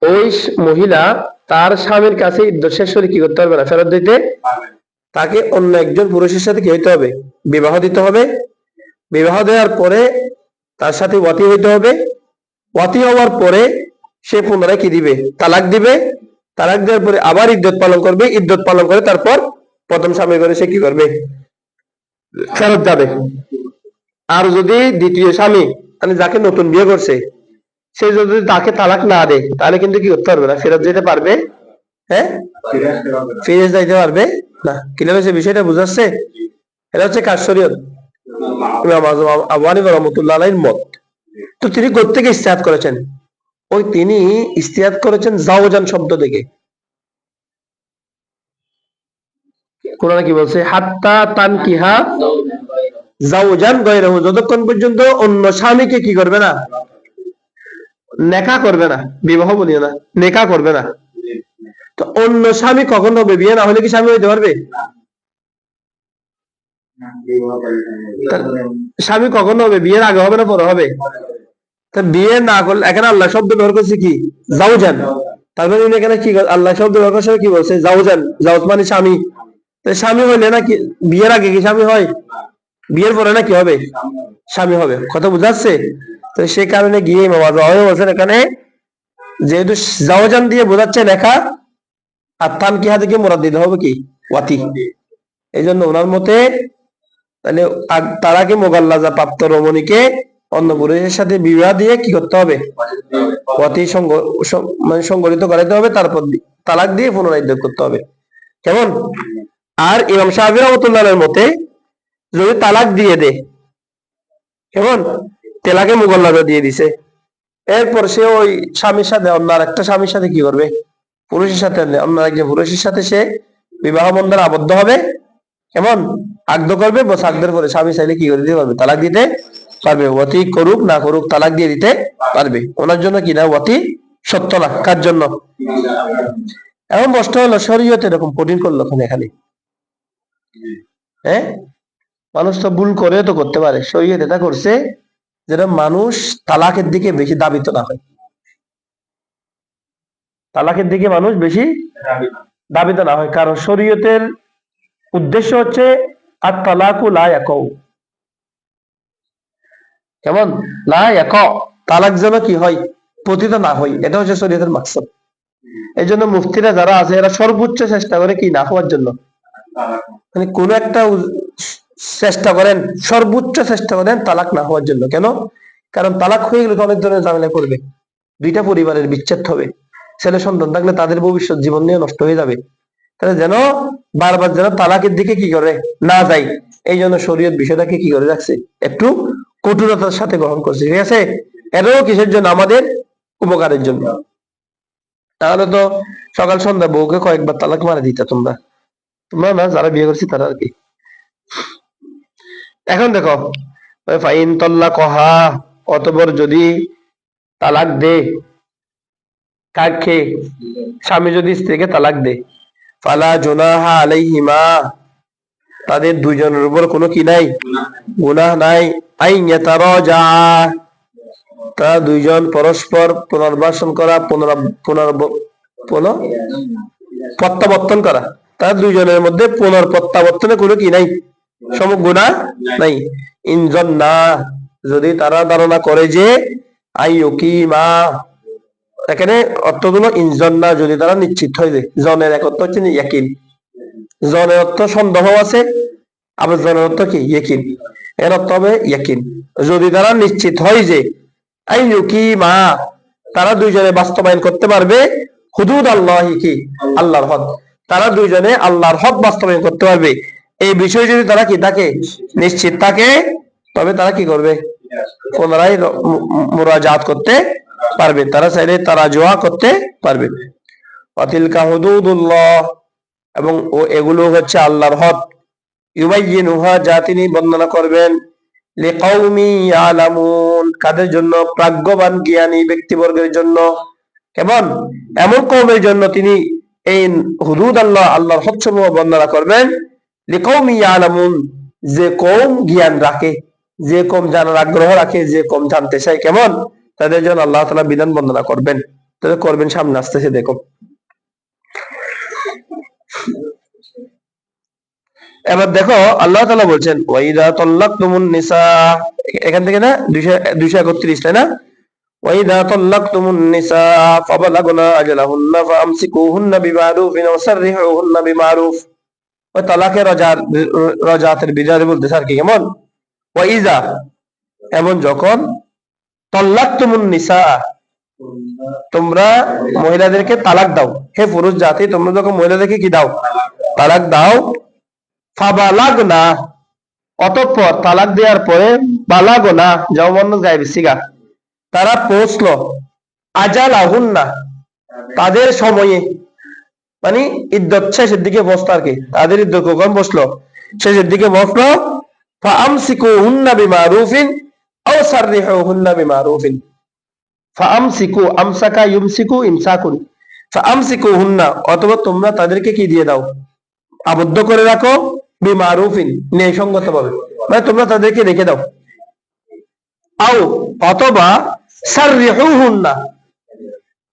ওই মহিলা তার স্বামীর কাছে ইদ্যত শেষ হলে কি করতে হবে না, ফেরত দিতে, তাকে অন্য একজন পুরুষের সাথে কি হইতে হবে, বিবাহ দিতে হবে। বিবাহ দেওয়ার পরে তার সাথে ওয়াতি হইতে হবে। ওয়াতি হওয়ার পরে সে পুনরায় কি দিবে, তালাক দিবে। তালাক দেওয়ার পরে আবার ইদ্যত পালন করবে, ইদ্যত পালন করে তারপর প্রথম স্বামী করে সে কি করবে, ফেরত যাবে। আর যদি দ্বিতীয় স্বামী, মানে যাকে নতুন বিয়ে করছে, সে যদি তাকে তালাক না দেয়, তাহলে কিন্তু কি করতে পারবে না, ফেরত যেতে পারবে, হ্যাঁ, ফিরে যাইতে পারবে না। ক্লিয়ার হচ্ছে বিষয়টা? বুঝাচ্ছে? এটা হচ্ছে কার শরীয়ত? ইমাম আযম আবু হানিফা রাহমাতুল্লাহ আলাইহির মত। তো তিনি কোত্থেকে ইজতিহাদ করেছেন? ওই তিনি ইজতিহাদ করেছেন যাওজান শব্দ থেকে। কোরআনে কি বলছে? হাত্তা তানকিহা জাওজান গায়রাহু, যতক্ষণ পর্যন্ত অন্য স্বামীকে কি করবে না, নেকাহ করবে না, বিবাহ বলিও না, নেকাহ করবে না। তো অন্য স্বামী কখন হবে? বিয়ে না হলে কি স্বামী হইতে পারবে? স্বামী কখন হবে? বিয়ের আগে হবে না পরে হবে? তা বিয়ে না করলে, এখানে আল্লাহ শব্দ ব্যবহার করছে কি? জাওজান। তারপরে উনি এখানে কি আল্লাহ শব্দ ব্যবহার করছে কি বলছে? জাওজান। জাওজ মানে স্বামী। তো স্বামী হইলে না কি বিয়ের আগে কি স্বামী হয়? বিয়ের পরে না কি হবে? স্বামী হবে। কথা বুঝা যাচ্ছে? তো সেই কারণে গিয়ে ইমাম আজহারি বলছেন এখানে, যেহেতু জাওজান দিয়ে বোঝাচ্ছে লেখা, আর তান কি হাতে মোরাদ দিতে হবে কি? ওয়াতি। এই জন্য ওনার মতে তাহলে তারা কি মোগাল্লাজা প্রাপ্ত রমণীকে অন্য পুরুষের সাথে বিবাহ দিয়ে কি করতে হবে? ওয়াতি মানে সংগঠিত করাইতে হবে, তারপর তালাক দিয়ে পুনরায় ইদ্যত করতে হবে। কেমন? আর ইমাম শাফিঈ রাহমাতুল্লাহর মতে যদি তালাক দিয়ে দে, কেমন, তেলাকে মোগল্লাজা দিয়ে দিছে, এরপর সে ওই স্বামীর সাথে অন্য আরেকটা স্বামীর সাথে কি করবে? পুরুষের সাথে, অন্য একজন পুরুষের সাথে সে বিবাহ বন্ধনে আবদ্ধ হবে। কেমন? আগদ করবে, বস আগদের পরে স্বামী চাইলে কি করে দিতে পারবে? তালাক দিতে পারবে। ওয়াতি করুক না করুক তালাক দিয়ে দিতে পারবে। ওনার জন্য কি না ওয়াতি সত্য না। কার জন্য? এখন প্রশ্ন হলো, শরীয়ত এরকম কঠিন করলো এখানে? হ্যাঁ, মানুষ তো ভুল করে তো করতে পারে। শরীয়ত এটা করছে যেটা মানুষ তালাকের দিকে বেশি দাবিত না হয়। তালাকের দিকে মানুষ বেশি দাবিত না হয়, কারণ শরীয়তের উদ্দেশ্য হচ্ছে আর তালাকু লা ইয়াকাউ। কেমন? লা ইয়াকাউ, তালাক যেন কি হয়? পতিত না হয়। এটা হচ্ছে শরীয়তের মাকসাদ। এই জন্য মুফতিরা যারা আছে এরা সর্বোচ্চ চেষ্টা করে কি না হওয়ার জন্য, মানে কোন একটা চেষ্টা করেন, সর্বোচ্চ চেষ্টা করেন তালাক না হওয়ার জন্য। কেন? কারণ তালাক হয়ে গেলে তো অনেক ধরনের ঝামেলা করবে, দুইটা পরিবারের বিচ্ছেদ হবে, ছেলে সন্তান থাকলে তাদের ভবিষ্যৎ জীবন নিয়ে নষ্ট হয়ে যাবে। তাহলে যেন বারবার যেন তালাকের দিকে কি করে না যায়, এই জন্য শরীয়ত বিষয়টাকে কি করে রাখছে, একটু কঠোরতার সাথে গ্রহণ করছে। ঠিক আছে? এটাও কিসের জন্য? আমাদের উপকারের জন্য। তাহলে তো সকাল সন্ধ্যা বউকে কয়েকবার তালাক মারা দিতা তোমরা, তোমরা না, যারা বিয়ে করছি তারা আর কি। এখন দেখো, ফাইন তল্লা কহা, অতঃপর যদি তালাক দে, কাকে? স্বামী যদি স্ত্রীকে তালাক দে, ফালা জুনাহা আলাইহিমা, তাদের দুইজনের উপর কোনো কি নাই, গুনাহ নাই। আইন ইয়াতারাজা, তারা দুইজন পরস্পর পুনর্বাসন করা, প্রত্যাবর্তন করা, তারা দুইজনের মধ্যে পুনর্প্রত্যাবর্তনে কোনো কি নাই, গুনাহ নাই। ইনজন না, যদি তারা ধারণা করে যে আইয়ুকিমা, এখানে অর্থ হলো ইনজন না, যদি তারা নিশ্চিত হয়ে যায়। জনের এক অর্থ হচ্ছে ইয়াকিন, জনের অর্থ সন্দেহ আছে, আবার জনের অর্থ কি? ইয়াকিন। এর অর্থ হবে ইয়াকিন। যদি তারা নিশ্চিত হয় যে আইয়ুকিমা, তারা দুইজনে বাস্তবায়ন করতে পারবে হুদুদ আল্লাহি, কি? আল্লাহর হদ। তারা দুইজনে আল্লাহর হদ বাস্তবায়ন করতে পারবে, এই বিষয়ে যদি তারা কি থাকে, নিশ্চিত থাকে, তবে তারা কি করবে? পুনরায় মুরাজাত করতে পারবে, তারা চাইলে তারাজুয়া করতে পারবে। ওয়াতিলকা হুদুদুল্লাহ, এবং এগুলো হচ্ছে আল্লাহর হদ। ইউবাইয়িনুহা, যা তিনি বর্ণনা করবেন, লিকাউমি ইয়ালামুন, কাদের জন্য? প্রাজ্ঞবান জ্ঞানী ব্যক্তিবর্গের জন্য। কেমন? এমন কওমের জন্য তিনি এই হুদুদ আল্লাহ, আল্লাহর হদসমূহ বর্ণনা করবেন। লিকাউমি ইয়ালামুন, যে কওম জ্ঞান রাখে, যে কওম জানার আগ্রহ রাখে, যে কওম জানতে চায়, কেমন? তাদের জন্য আল্লাহ তাআলা বিধান বর্ণনা করবেন। তাদের করবেন, সামনে আসতেছে দেখো। এবার দেখো আল্লাহ তাআলা বলছেন ওয়াইদা তাল্লাকতুমুন নিসা, এখান থেকে না 231, তাই না? ওয়াইদা তাল্লাকতুমুন নিসা ফাবালাগনা আজালাহুন্না ফাআমসিকুহুন্না বিমারুফিন ওয়া সাররিহুহুন্না বিমারুফ। ওই তালাকের রাজাতের বিজারে বলতেছে আর কি, কেমন? ওয়াইদা, এমন যখন, তাল্লাকতুমুন নিসা, তোমরা মহিলাদেরকে তালাক দাও। হে পুরুষ জাতি, তোমরা যখন মহিলাদেরকে কি দাও? তালাক দাও। ফাবালাগনা, অতঃপর তালাক দেওয়ার পরে, বালাগনা যেমন গায়েবী সিগা, তারা পৌঁছলো, আজালাহুন্না, তাদের সময়ে, মানে ইদ্যত শেষের দিকে বসতো আর কি, তাদের ইদ্যত কখন বসলো? শেষের দিকে বসলো। ফাআমসিকুহুন্না বিমারুফিন আও সাররিহুহুন্না বিমারুফিন। ফাআমসিকু, আমসাকা ইউমসিকু ইমসাকুন। ফাআমসিকুহুন্না, অথবা তোমরা তাদেরকে কি দিয়ে দাও, আবদ্ধ করে রাখো, বিমারুফিন, ন্যায়সঙ্গত ভাবে, মানে তোমরা তাদেরকে রেখে দাও। আও, অথবা সাররিহুহুন্না,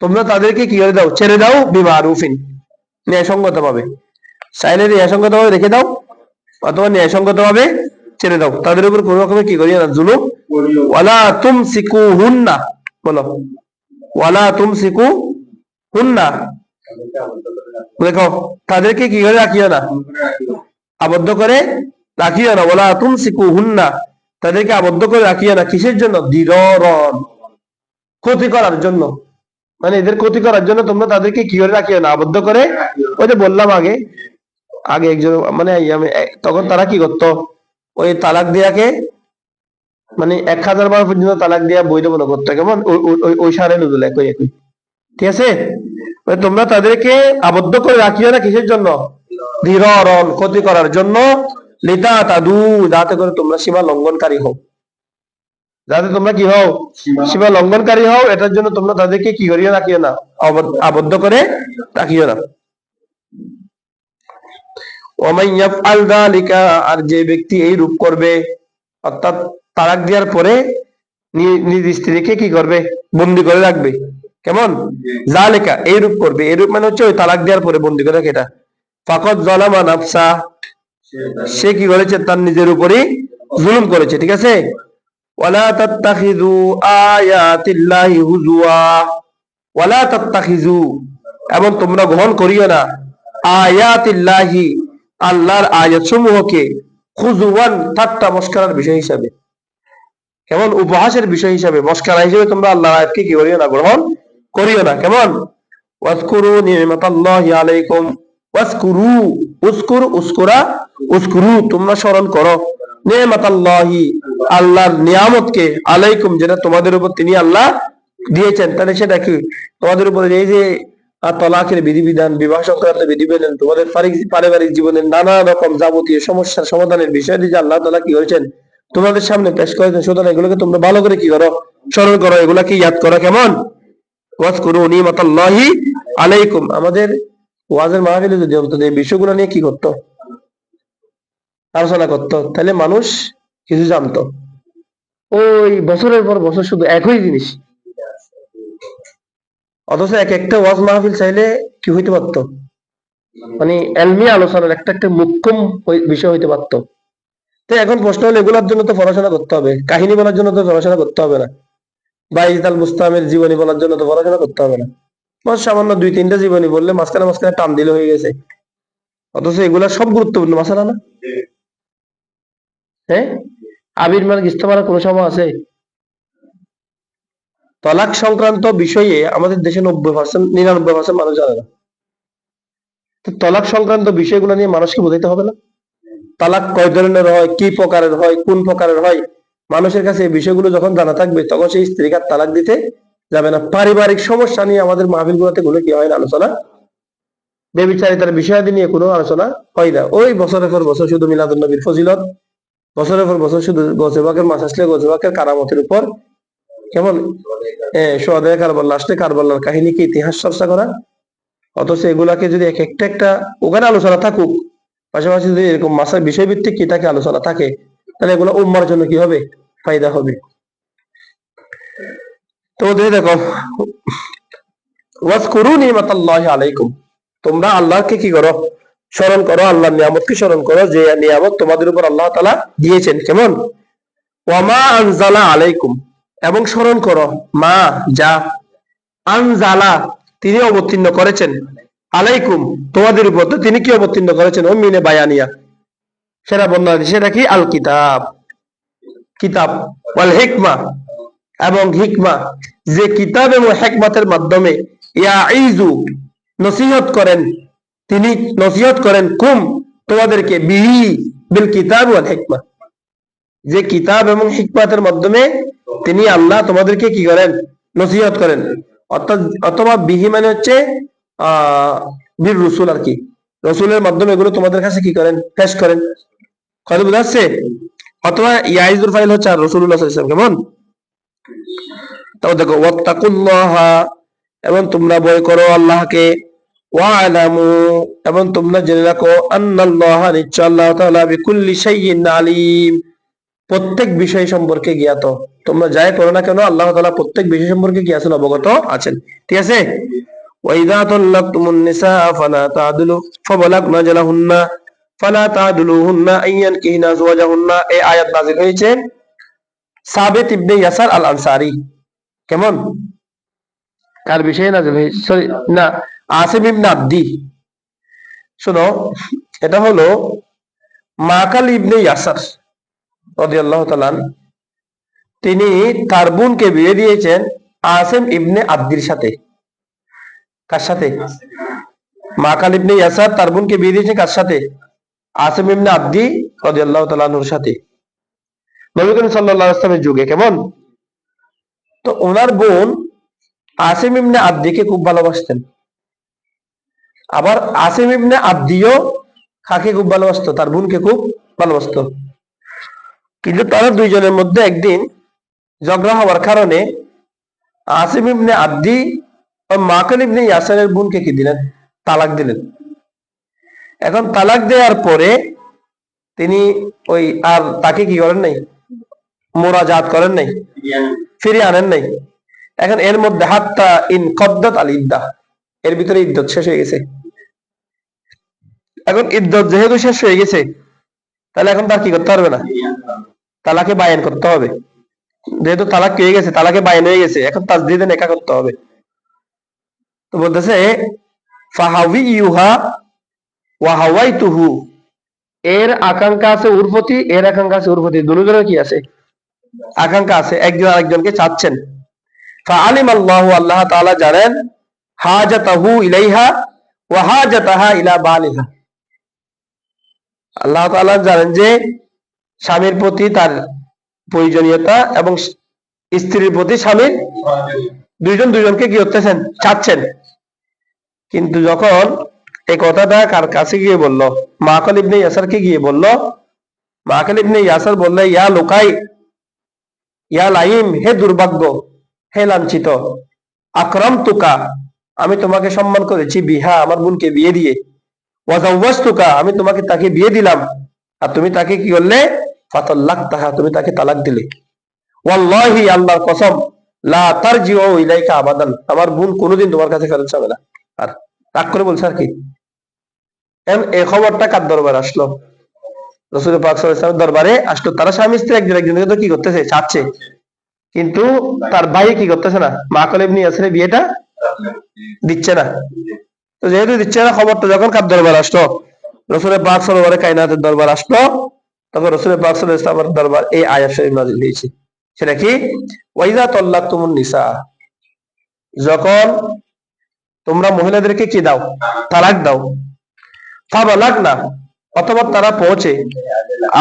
তোমরা তাদেরকে কি করে দাও, ছেড়ে দাও, বিমারুফিন, ন্যায়সঙ্গত ভাবে। চাইলে ন্যায়সঙ্গত ভাবে রেখে দাও, অথবা ন্যায়সঙ্গত ভাবে ছেড়ে দাও, তাদের উপর কোন রকমের কি করিও না, জুলুম। ওয়ালা তুমসিকুহুন্না, বলো, ওয়ালা তুমসিকুহুন্না, দেখো তাদেরকে কি করে রাখিও না, আবদ্ধ করে রাখিও না। ওয়ালা তুমসিকুহুন্না, তাদেরকে আবদ্ধ করে রাখিও না, কিসের জন্য, দিররন, ক্ষতি করার জন্য, মানে এদের ক্ষতি করার জন্য তোমরা তাদেরকে কি করে রাখিও না, আবদ্ধ করে। ওই যে বললাম আগে আগে একজন, মানে তখন তারা কি করতো, ওই তালাক দিয়াকে, মানে 1000 বার পর্যন্ত তালাক দিয়া বৈধ মনে করতো, কেমন ওই সারে নুজুল একই একই। ঠিক আছে, তোমরা তাদেরকে আবদ্ধ করে রাখিও না, কিসের জন্য, ধীররন, ক্ষতি করার জন্য, লিতা তাদু, যাতে করে তোমরা সীমা লঙ্ঘনকারী হও, যাতে তোমরা কি হও, সীমা লঙ্ঘনকারী হও, এটার জন্য তোমরা তাদেরকে কি করিও রাখিও না, আবদ্ধ করে রাখিও না। ওয়ামান ইয়াফআল যালিকা, আর যে ব্যক্তি এই রূপ করবে, অর্থাৎ তালাক দেওয়ার পরে নিজ স্ত্রীকে কি করবে, বন্দি করে রাখবে, কেমন, যালিকা, এই রূপ করবে, এই রূপ মানে হচ্ছে ওই তালাক দেওয়ার পরে বন্দি করে রাখে, এটা ফাকাদ যালামা নাফসা, সে কি করেছে, তার নিজের উপরই জুলুম করেছে। ঠিক আছে, ওয়ালা তাত্তাখিযু আয়াতিল্লাহি হুজুয়া, ওয়ালা তাত্তাখিযু, এবং তোমরা গ্রহণ করিও না, আয়াতিল্লাহি, আল্লাহর আয়াত সমূহকে, খুজুওয়ান, ঠাট্টা মশকরার বিষয় হিসাবে, কেমন, উপহাসের বিষয় হিসাবে, মশকরা হিসেবে তোমরা আল্লাহর আয়াতকে কি করিও না, গ্রহণ করিও না, কেমন। ওয়াজকুরু নি'মাতাল্লাহি আলাইকুম, ওয়াজকুরু, উজকুর, উজকুরা, উজকুরু, তোমরা স্মরণ করো, নি'মাতাল্লাহি, আল্লাহর নিয়ামতকে, আলাইকুম, যেটা তোমাদের উপর তিনি আল্লাহ দিয়েছেন। তাহলে সেটা কি, তোমাদের উপরে এই যে তলাকের বিধিবিধান, বিবাহ সংক্রান্ত বিধিবিধান, তোমাদের পারিবারিক জীবনের নানা রকম যাবতীয় সমস্যার সমাধানের বিষয়টি যে আল্লাহ তাআলা কি করেছেন, তোমাদের সামনে পেশ করেছেন, সুতরাং এগুলোকে তোমরা ভালো করে কি করো, স্মরণ করো, এগুলাকে ইয়াদ করো, কেমন। ওয়াজকুরু নি'মাতাল্লাহি আলাইকুম, আমাদের ওয়াজের মাহফিলে যদি অন্তত এই বিষয়গুলো নিয়ে কি করতো, আলোচনা করতো, তাহলে মানুষ কিছু জানতো। ওই বছরের পর বছর শুধু একই জিনিস, অথচ এক একটা ওয়াজ মাহফিল চাইলে কি হইতে পারতো, মানে এলমি আলোচনার একটা একটা মুখ্যম বিষয় হইতে পারতো। তো এখন প্রশ্ন হলো, এগুলোর জন্য তো পড়াশোনা করতে হবে, কাহিনী বলার জন্য তো পড়াশোনা করতে হবে না, বা ইজাল মুস্তামের জীবনী বলার জন্য তো পড়াশোনা করতে হবে না, বস সামান্য 2-3টা জীবনী বললে মাঝখানে মাঝখানে টান দিলে হয়ে গেছে। অথচ এগুলা সব গুরুত্বপূর্ণ মাসালা না। হ্যাঁ, আবির মার্ক ইস্তেমার কোনো সময় আছে? তলাক সংক্রান্ত বিষয়ে আমাদের দেশে 90%, 99% মানুষ জানে না। তো তলাক সংক্রান্ত বিষয়গুলো নিয়ে মানুষকে বোঝাইতে হবে না? তালাক কয় ধরনের হয়, কি প্রকারের হয়, কোন প্রকারের হয়, মানুষের কাছে এই বিষয়গুলো যখন জানা থাকবে, তখন সেই স্ত্রীকে তালাক দিতে যাবে না। পারিবারিক সমস্যা নিয়ে আমাদের মাহফিল গুলোতে কোনো কি হয় না আলোচনা, বেবিচারিতার বিষয়াদি নিয়ে কোনো আলোচনা হয় না। ওই বছরের পর বছর শুধু মিলাদুন নবীর ফজিলত, বছরের পর বছর শুধু গজবাকের মাস আসলে গজবাকের কারামতের উপর, কেমন, সোহাদায়ে কারবালা আসলে কারবালার কাহিনীকে ইতিহাস চর্চা করা। অথচ এগুলাকে যদি এক একটা একটা ওখানে আলোচনা থাকুক, পাশাপাশি যদি এরকম মাসার বিষয়ভিত্তিক কি থাকে, আলোচনা থাকে, তাহলে এগুলো উম্মার জন্য কি হবে, ফায়দা হবে। তো দেখো, ওয়াজকুরু নি'মাতাল্লাহি আলাইকুম, তোমরা আল্লাহকে কি করো, স্মরণ করো, আল্লাহর নিয়ামতকে স্মরণ করো, যে নিয়ামত তোমাদের উপর আল্লাহ তাআলা দিয়েছেন, কেমন। ওয়ামা আনজালা আলাইকুম, এবং স্মরণ করো, মা, যা, আনজালা, তিনি অবতীর্ণ করেছেন, আলাইকুম, তোমাদের উপর, তো তিনি কি অবতীর্ণ করেছেন, ও মিনে বায়ানিয়া, সেটা বর্ণনা দিচ্ছে, সেটা কি, আল কিতাব, কিতাব, ওয়াল হিকমা, এবং হিকমা, যে কিতাব এবং হিকমতের মাধ্যমে ইয়াইজু, নসিহত করেন, তিনি নসিহত করেন, কুম, তোমাদেরকে, বিহি, বিল কিতাব ওয়াল হিকমা, যে কিতাব এবং হিকমতের মাধ্যমে তিনি আল্লাহ তোমাদেরকে কি করেন, নসিহত করেন। অর্থাৎ অথবা বিহি মানে হচ্ছে বীর রসুল আর কি, রসুলের মাধ্যমে এগুলো তোমাদের কাছে কি করেন, পেশ করেন। কথা বোঝা যাচ্ছে? অথবা ইয়াইজুর ফাইল হচ্ছে আর রাসূলুল্লাহ সাল্লাল্লাহু আলাইহি ওয়াসাল্লাম, কেমন? তাও দেখো ওয়াত্তাকুল্লাহা, এবং তোমরা ভয় করো আল্লাহকে, ওয়ালামু, এবং তোমরা জেনে রাখো আন্নাল্লাহা, নিশ্চয় আল্লাহ তাআলা বিকুল্লি শাইইন আলিম, প্রত্যেক বিষয় সম্পর্কে জ্ঞাত। তোমরা যাই করো না কেন আল্লাহ তাআলা প্রত্যেক বিষয় সম্পর্কে কি আছেন? অবগত আছেন। ঠিক আছে? ওয়াইদা তাল্লাকতুমুন নিসা ফালা তাদুলু ফাবালাগনা জালাহুন্না ফালা তাদুলুহুন্না আইয়ান কিনা যাওয়াজাহুন্না। এই আয়াত নাযিল হয়েছে সাবিত ইবনে ইয়াসার আল আনসারী, কেমন? কার বিষয়ে নাযিল হয়েছে? সরি না, আসিম ইবনে আব্দি। শোনো, এটা হলো মাকাল ইবনে ইয়াসার রাদিয়াল্লাহু তাআলা, তিনি তার বোনকে বিয়ে দিয়েছেন আসিম ইবনে আব্দির সাথে। কার সাথে? মাকাল ইবনে ইয়াসার তার বোনকে বিয়ে দিয়েছেন কার সাথে? আসিম ইবনে আব্দি রাদিয়াল্লাহু তাআলা আনহুর সাথে, নবী করিম সাল্লাল্লাহু আলাইহি ওয়াসাল্লামের যুগে, কেমন? তো ওনার বোন আসিম ইবনে আব্দিকে খুব ভালোবাসতেন। আবার আসিম ইবনে আব্দিও কাকে খুব ভালোবাসতো? তার বোনকে খুব ভালোবাসতো। কিন্তু তারা দুইজনের মধ্যে একদিন ঝগড়া হওয়ার কারণে আসিম ইবনে আব্দি ও মাকাল ইবনে ইয়াসারের বোনকে কি দিলেন? তালাক দিলেন। এখন তালাক দেওয়ার পরে তিনি ওই আর তাকে কি করেন নাই? মোরাজাত করেন নাই, ফিরিয়ে আনেন নাই। এখন এর মধ্যে হাত্তা ইন কদ্দাত আল ইদ্দা, এর ভিতরে ইদ্দত শেষ হয়ে গেছে। এখন ইদ্দত যেহেতু শেষ হয়ে গেছে, তাহলে এখন তার কি করতে পারবে না? তালাকে বায়ান করতে হবে। যেহেতু তালাক হয়ে গেছে, তালাকে বায়ান হয়ে গেছে, এখন তাজদীদে নেকাহ করতে হবে। তো বলতেছে ফাহাবি ইউহা ওয়া হাওয়াইতুহু, এর আকাঙ্ক্ষা আছে ওর প্রতি, এর আকাঙ্ক্ষা আছে ওর প্রতি, দুজনের কি আছে? আকাঙ্ক্ষা আছে, একজন আরেকজনকে চাচ্ছেন। ফাআলিম আল্লাহু, আল্লাহ তাআলা জানেন, হাজাতাহু ইলাইহা ওয়া হাজাতাহা ইলা বালিহা, আল্লাহ তাআলা জানেন যে স্বামীর প্রতি তার প্রয়োজনীয়তা এবং স্ত্রীর প্রতি স্বামীর, দুইজন দুইজনকে কি করতেছেন? চাচ্ছেন। কিন্তু যখন এই কথাটা কার কাছে গিয়ে বললো? মাকাল ইবনে ইয়াসারকে গিয়ে বললো। মাকাল ইবনে ইয়াসার বললে ইয়া লোকাই, ইয়া লাইম, হে দুর্ভাগ্য, হে লাঞ্ছিত, আকরাম তুকা, আমি তোমাকে সম্মান করেছি, বিহা, আমার বোনকে বিয়ে দিয়ে, ওয়াজাওয়াজতুকা, আমি তোমাকে তাকে বিয়ে দিলাম, আর তুমি তাকে কি করলে? ফাতাল্লাকতাহা, তুমি তাকে তালাক দিলে। ওয়াল্লাহি, আল্লাহর কসম, লা তারজিউ ইলাইকা আবাদান, আমার বোন কোনোদিন তোমার কাছে ফেরত যাবে না। আর রাগ করে বলছে আর কি। এই খবরটা কার দরবারে আসলো? রাসূল পাক সাল্লাল্লাহু আলাইহি ওয়াসাল্লামের দরবারে আসলো। তারা স্বামী স্ত্রী একজন একজনকে তো কি করতেছে? চাচ্ছে, কিন্তু তার ভাই কি করতেছে না? মাকাল ইবনে ইয়াসিরের বিয়েটা দিচ্ছে না। তো যেহেতু দিচ্ছে না, খবরটা যখন কার দরবার আসলো? রাসূল পাক সাল্লাল্লাহু আলাইহি কায়নাতের দরবার আসলো, তখন রাসূল পাক সাল্লাল্লাহু আলাইহি ওয়াসাল্লামের দরবার এই আয়াত শরীফ নাযিল হয়েছে। সেটা কি? ওয়াইযা তাল্লাকতুমুন নিসা, যখন তোমরা মহিলাদেরকে কি দাও? তালাক দাও। ফাবালাগনা, অথবা তারা পৌঁছে,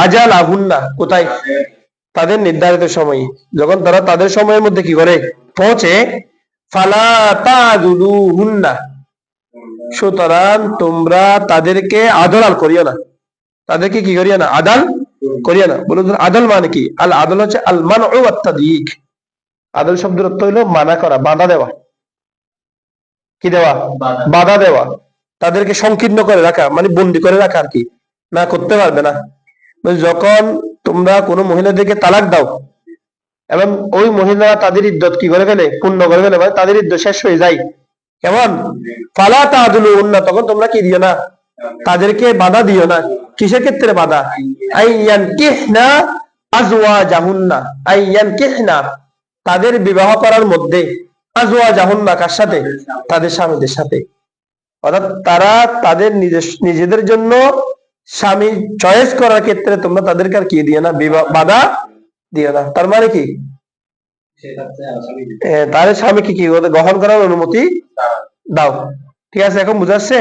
আজালাহুন্না, কোথায়? তাদের নির্ধারিত সময়ে। যখন তারা তাদের সময়ের মধ্যে কি করে? পৌঁছে, ফালা তাদুলুহুন্না, সুতরাং তোমরা তাদেরকে আদল করিও না। তাদেরকে কি করিও না? আদাল করিও না। বলুন আদল মানে কি? আল আদল হচ্ছে আল মানউ ওয়াত তাদয়ীক। আদল শব্দের অর্থ হলো মানা করা, বাধা দেওয়া। কি দেওয়া? বাধা দেওয়া। তাদেরকে সংকীর্ণ করে রাখা, মানে বন্দি করে রাখা আর কি, না করতে পারবে না। যখন তোমরা কোনো মহিলাদেরকে তালাক দাও এবং ওই মহিলা তাদের ইদ্যত কি করে ফেলে? পূর্ণ করে ফেলে, মানে তাদের ইদ্যত শেষ হয়ে যায়, কেমন? ফালা তাদুলুহুন্না, তখন তোমরা কি দিও না? তাদেরকে বাধা দিও না। কিসের ক্ষেত্রে বাধা? আইয়ানকিহনা আজওয়াজাহুন্না, আইয়ানকিহনা, তাদের বিবাহ করার মধ্যে, আজওয়াজাহুন্না, কার সাথে? তাদের স্বামীদের সাথে। অর্থাৎ তারা তাদের নিজেদের জন্য স্বামী চয়েস করার ক্ষেত্রে তোমরা তাদেরকে আর কি দিও না? বাধা দিও না। তার মানে কি? তাদের স্বামীকে কি গ্রহণ করার অনুমতি দাও। ঠিক আছে, এখন বুঝাচ্ছে?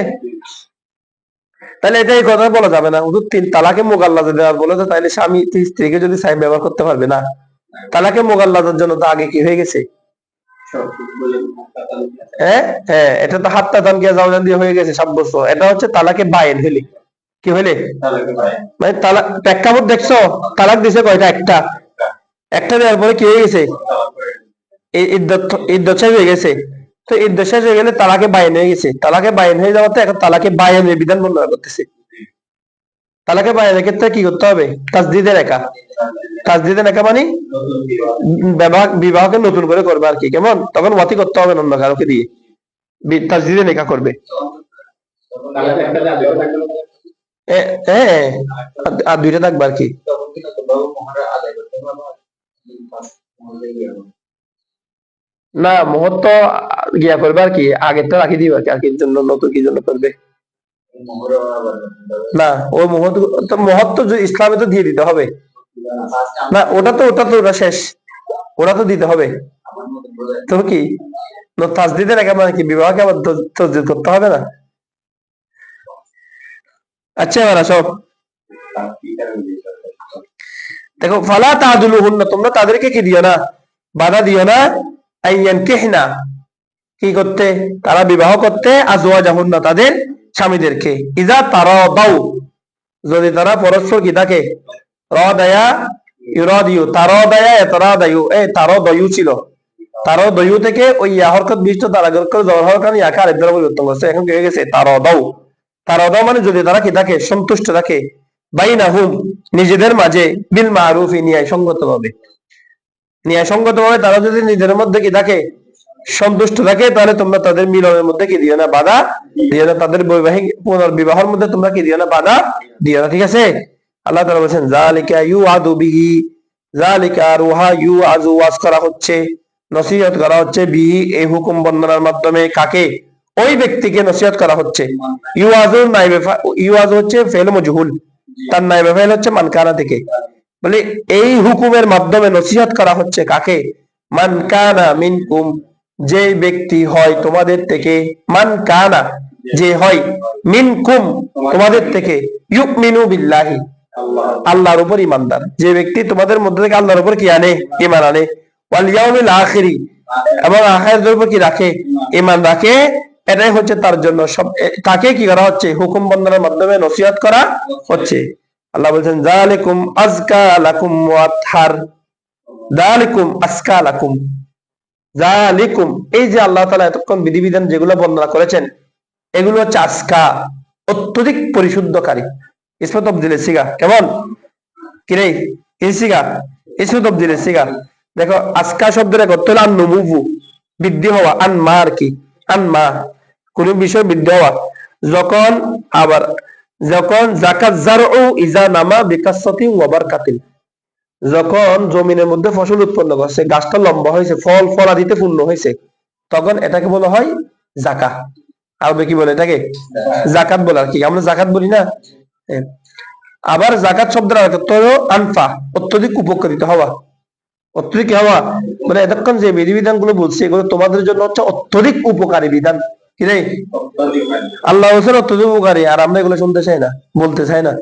তাহলে এটা এই কথা বলা যাবে না তিন তালাকে মোগাল্লাদা দেওয়ার বলে, তো তাহলে স্বামী স্ত্রীকে যদি ব্যবহার করতে পারবে না, তালাকে মোগাল্লাদার জন্য তো আগে কি হয়ে গেছে? হ্যাঁ হ্যাঁ, এটা তো হাত্তা দান গিয়া জাওজান দিয়ে হয়ে গেছে সাব্যস্ত। এটা হচ্ছে তালাকে বায়েন হলি। কি হইলে মানে তালাক প্রেক্ষাপট দেখছো, তালাক দিছে কয়টা? একটা। একটা দেওয়ার পরে কি হয়ে গেছে? ইদ্যত শেষ হয়ে গেছে। তো ইদ্যত শেষ হয়ে গেলে তালাকে বায়েন হয়ে গেছে। তালাকে বায়েন হয়ে যাওয়াতে এখন তালাকে বায়েনের বিধান বর্ণনা করতেছে। তালাকে বায়েনের ক্ষেত্রে কি করতে হবে? তাসদিদে নেকা। তাসদিদে নেকা মানে বিবাহকে নতুন করে করবে আর কি। কেমন? তখন ওয়াতি করতে হবে অন্য কারোকে দিয়ে, তাসদিদে নেকা করবে। হ্যাঁ, আর দুইটা থাকবে আর কি। না, মুহূর্ত গিয়া করবে আর কি, আগের তো রাখি দিবে আর কি, জন্য নতুন কি জন্য করবে না। ওই মুহূর্ত ইসলামে তো দিয়ে দিতে হবে না। ওটা শেষ, ওটা তো দিতে হবে। তো কি তাসদিদে রেখা মানে কি? বিবাহকে আবার তসদিদ করতে হবে না? আচ্ছা, এবার আসো, দেখো, ফালা তাদুলুহুন্না, তোমরা তাদেরকে কি দিও না? বাধা দিও না। আইয়ানকিহনা, কি করতে? তারা বিবাহ করতে, আজওয়াজাহুন্না, তাদের স্বামীদেরকে। ইজা তারাদাউ, যদি তারা পরস্পর কি থাকে? রাদায়া ইউরাদিউ, তারাদায়া ইতরাদায়ু, তারাদায়ু ছিল। তারাদায়ু থেকে ওই ইয়া হরকত বিশিষ্ট তারা করে জবর হরকত ইয়াকে আরেক দ্বারা পরিবর্তন করছে, এখন কি হয়ে গেছে? তারাদাউ। তারাদাউ মানে যদি তারা কি থাকে? সন্তুষ্ট থাকে। বাইনাহুম, নিজেদের মাঝে, বিল মারুফি, ন্যায়সঙ্গতভাবে। ন্যায়সঙ্গতভাবে তারা যদি নিজেদের মধ্যে কি থাকে? সন্তুষ্ট থাকে, তাহলে তোমরা তাদের মিলনের মধ্যে কি দিও না? বাধা দিও না। তাদের বৈবাহিক পুনর্বিবাহের মধ্যে তোমরা কি দিও না? বাধা দিও না। ঠিক আছে? আল্লাহ তাআলা বলেছেন যালিকা ইউআদু বিহি, যালিকা রুহা ইউআযু, ওয়াজ করা হচ্ছে, নসিহত করা হচ্ছে, বিহি, এই হুকুম বর্ণনার মাধ্যমে। কাকে? ওই ব্যক্তিকে নসিহত করা হচ্ছে। ইউআযু নাইবে, ইউআযু হচ্ছে ফেল মজহুল, তার নাইবে ফাইল হচ্ছে মানকানা থেকে। বলে এই হুকুমের মাধ্যমে নসিহত করা হচ্ছে কাকে? মান কানা মিনকুম, যে ব্যক্তি হয় তোমাদের থেকে, মান কানা, যে হয়, মিনকুম, তোমাদের থেকে, ইউমিনু বিল্লাহি, আল্লাহর উপর ইমানদার, যে ব্যক্তি তোমাদের মধ্যে থেকে আল্লাহর উপর কি আনে? ইমান আনে। ওয়াল ইয়াউমিল আখিরি, এবং আখিরাতের উপর কি রাখে? ইমান রাখে। এটাই হচ্ছে তার জন্য সব, তাকে কি করা হচ্ছে? হুকুম বর্ণনার মাধ্যমে নসিহত করা হচ্ছে। আল্লাহ বলছেন যালিকুম আজকা লাকুম ওয়া আতহার, যালিকুম আজকা লাকুম, যালিকুম, এই যে আল্লাহ তাআলা এতক্ষণ বিধিবিধান যেগুলো বর্ণনা করেছেন, এগুলো হচ্ছে আজকা, অত্যধিক পরিশুদ্ধকারী। ইসমে তাফদীলের সিগা। কেমন? কিরে, এই সিগা ইসমে তাফদীলের সিগা। দেখো, আজকা শব্দের অর্থ হলো আন-নুমু, বৃদ্ধি হওয়া। আন মা আর কি? আন মা, কোন বিষয় বৃদ্ধি হওয়া। যখন আবার যখন যাকাত জারউ ইজা নামা বিকাসসাতি ওয়া বারকাতিন, যখন জমিনের মধ্যে ফসল উৎপন্ন করছে, গাছটা লম্বা হয়েছে, ফল ফলাদিতে পূর্ণ হয়েছে, তখন এটাকে বলা হয় যাকাত। আরবে কি বলে এটাকে? যাকাত বলে আর কি, আমরা যাকাত বলি না। আবার যাকাত শব্দের অর্থ হলো আনফা, অত্যধিক উপকৃত হওয়া। অত্যধিক হওয়া মানে এতক্ষণ যে বিধিবিধান গুলো বলছি, এগুলো তোমাদের জন্য হচ্ছে অত্যধিক উপকারী বিধান। কি রে? আল্লাহ হোসেন অত্যধিক উপকারী, আর আমরা এগুলো শুনতে চাই না, বলতে চাই না।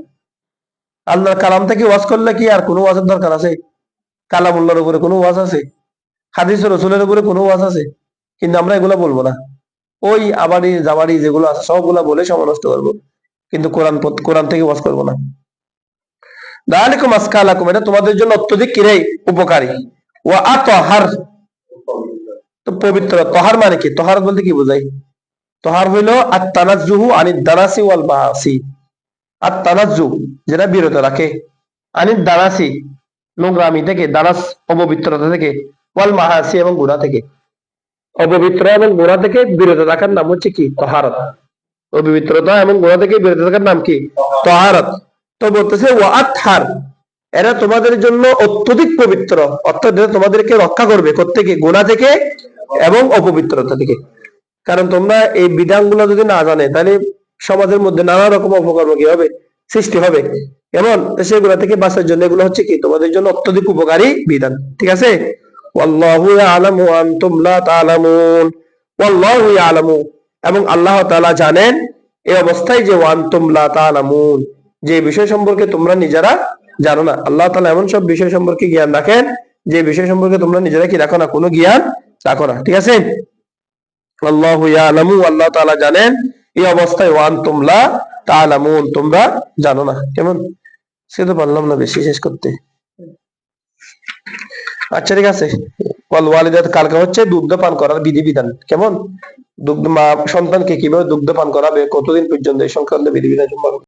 আল্লাহর কালাম থেকে ওয়াজ করলে কি আর কোনো ওয়াজের দরকার আছে? কালামুল্লাহর উপরে কোনো ওয়াজ আছে? হাদিস রসুলের উপরে কোনো ওয়াজ আছে? কিন্তু আমরা এগুলো বলবো না। ওই আবাড়ি জাবাড়ি যেগুলো আছে সবগুলা বলে সময় নষ্ট করবো, কিন্তু কোরআন থেকে ওয়াজ করবো না। যালিকুম আজকা লাকুম, এটা তোমাদের জন্য অত্যধিক কিরে? উপকারী। ওয়া আতহার, তো পবিত্র। তহার মানে কি? তহার বলতে কি বোঝায়? তহার হইল আত-তানাজ্জুহু আনিদ দানাসি ওয়াল মাআসি। আত-তানাজ্জুহ, যেটা বিরত রাখে, আনিদ দানাসি, নোংরামি থেকে, দানাস অপবিত্রতা থেকে, ওয়াল মাআসি, এবং গুনাহ থেকে। অপবিত্র এবং গুনাহ থেকে বিরত রাখার নাম হচ্ছে কি? তহারত। অপবিত্রতা এবং গুনাহ থেকে বিরত থাকার নাম কি? তহারত। তো বলতেছে ওয়া আতহার, এরা তোমাদের জন্য অত্যধিক পবিত্র, অর্থাৎ এরা তোমাদেরকে রক্ষা করবে কোত্থেকে? গুনাহ থেকে এবং অপবিত্রতা থেকে। কারণ তোমরা এই বিধানগুলো যদি না জানে, তাহলে সমাজের মধ্যে নানা রকম অপকর্ম কি হবে? সৃষ্টি হবে। এমন সেগুলো থেকে বাঁচার জন্য এগুলো হচ্ছে কি? তোমাদের জন্য অত্যধিক উপকারী বিধান। ঠিক আছে? ওয়াল্লাহু ইয়ালামু ওয়া আনতুম লা তা'লামুন, ওয়াল্লাহু ইয়ালামু, এবং আল্লাহ তাআলা জানেন, এই অবস্থায় যে ওয়া আনতুম লা তা'লামুন, যে বিষয় সম্পর্কে তোমরা নিজেরা জানো না। আল্লাহ তাআলা এমন সব বিষয় সম্পর্কে জ্ঞান রাখেন, যে বিষয় সম্পর্কে তোমরা নিজেরা কি রাখো না? কোনো জ্ঞান রাখো না। ঠিক আছে? আল্লাহু ইয়ালামু, আল্লাহ তাআলা জানেন, এই অবস্থায় ওয়া আনতুম লা তা'লামুন, তোমরা জানো না। কেমন? সে তো পারলাম না বেশি শেষ করতে। আচ্ছা ঠিক আছে। ওয়াল ওয়ালিদাত কালকে হচ্ছে দুগ্ধ পান করার বিধিবিধান। কেমন? দুগ্ধ মা সন্তানকে কিভাবে দুগ্ধ পান করাবে, কতদিন পর্যন্ত, এই সংক্রান্ত বিধিবিধান সম্পর্কে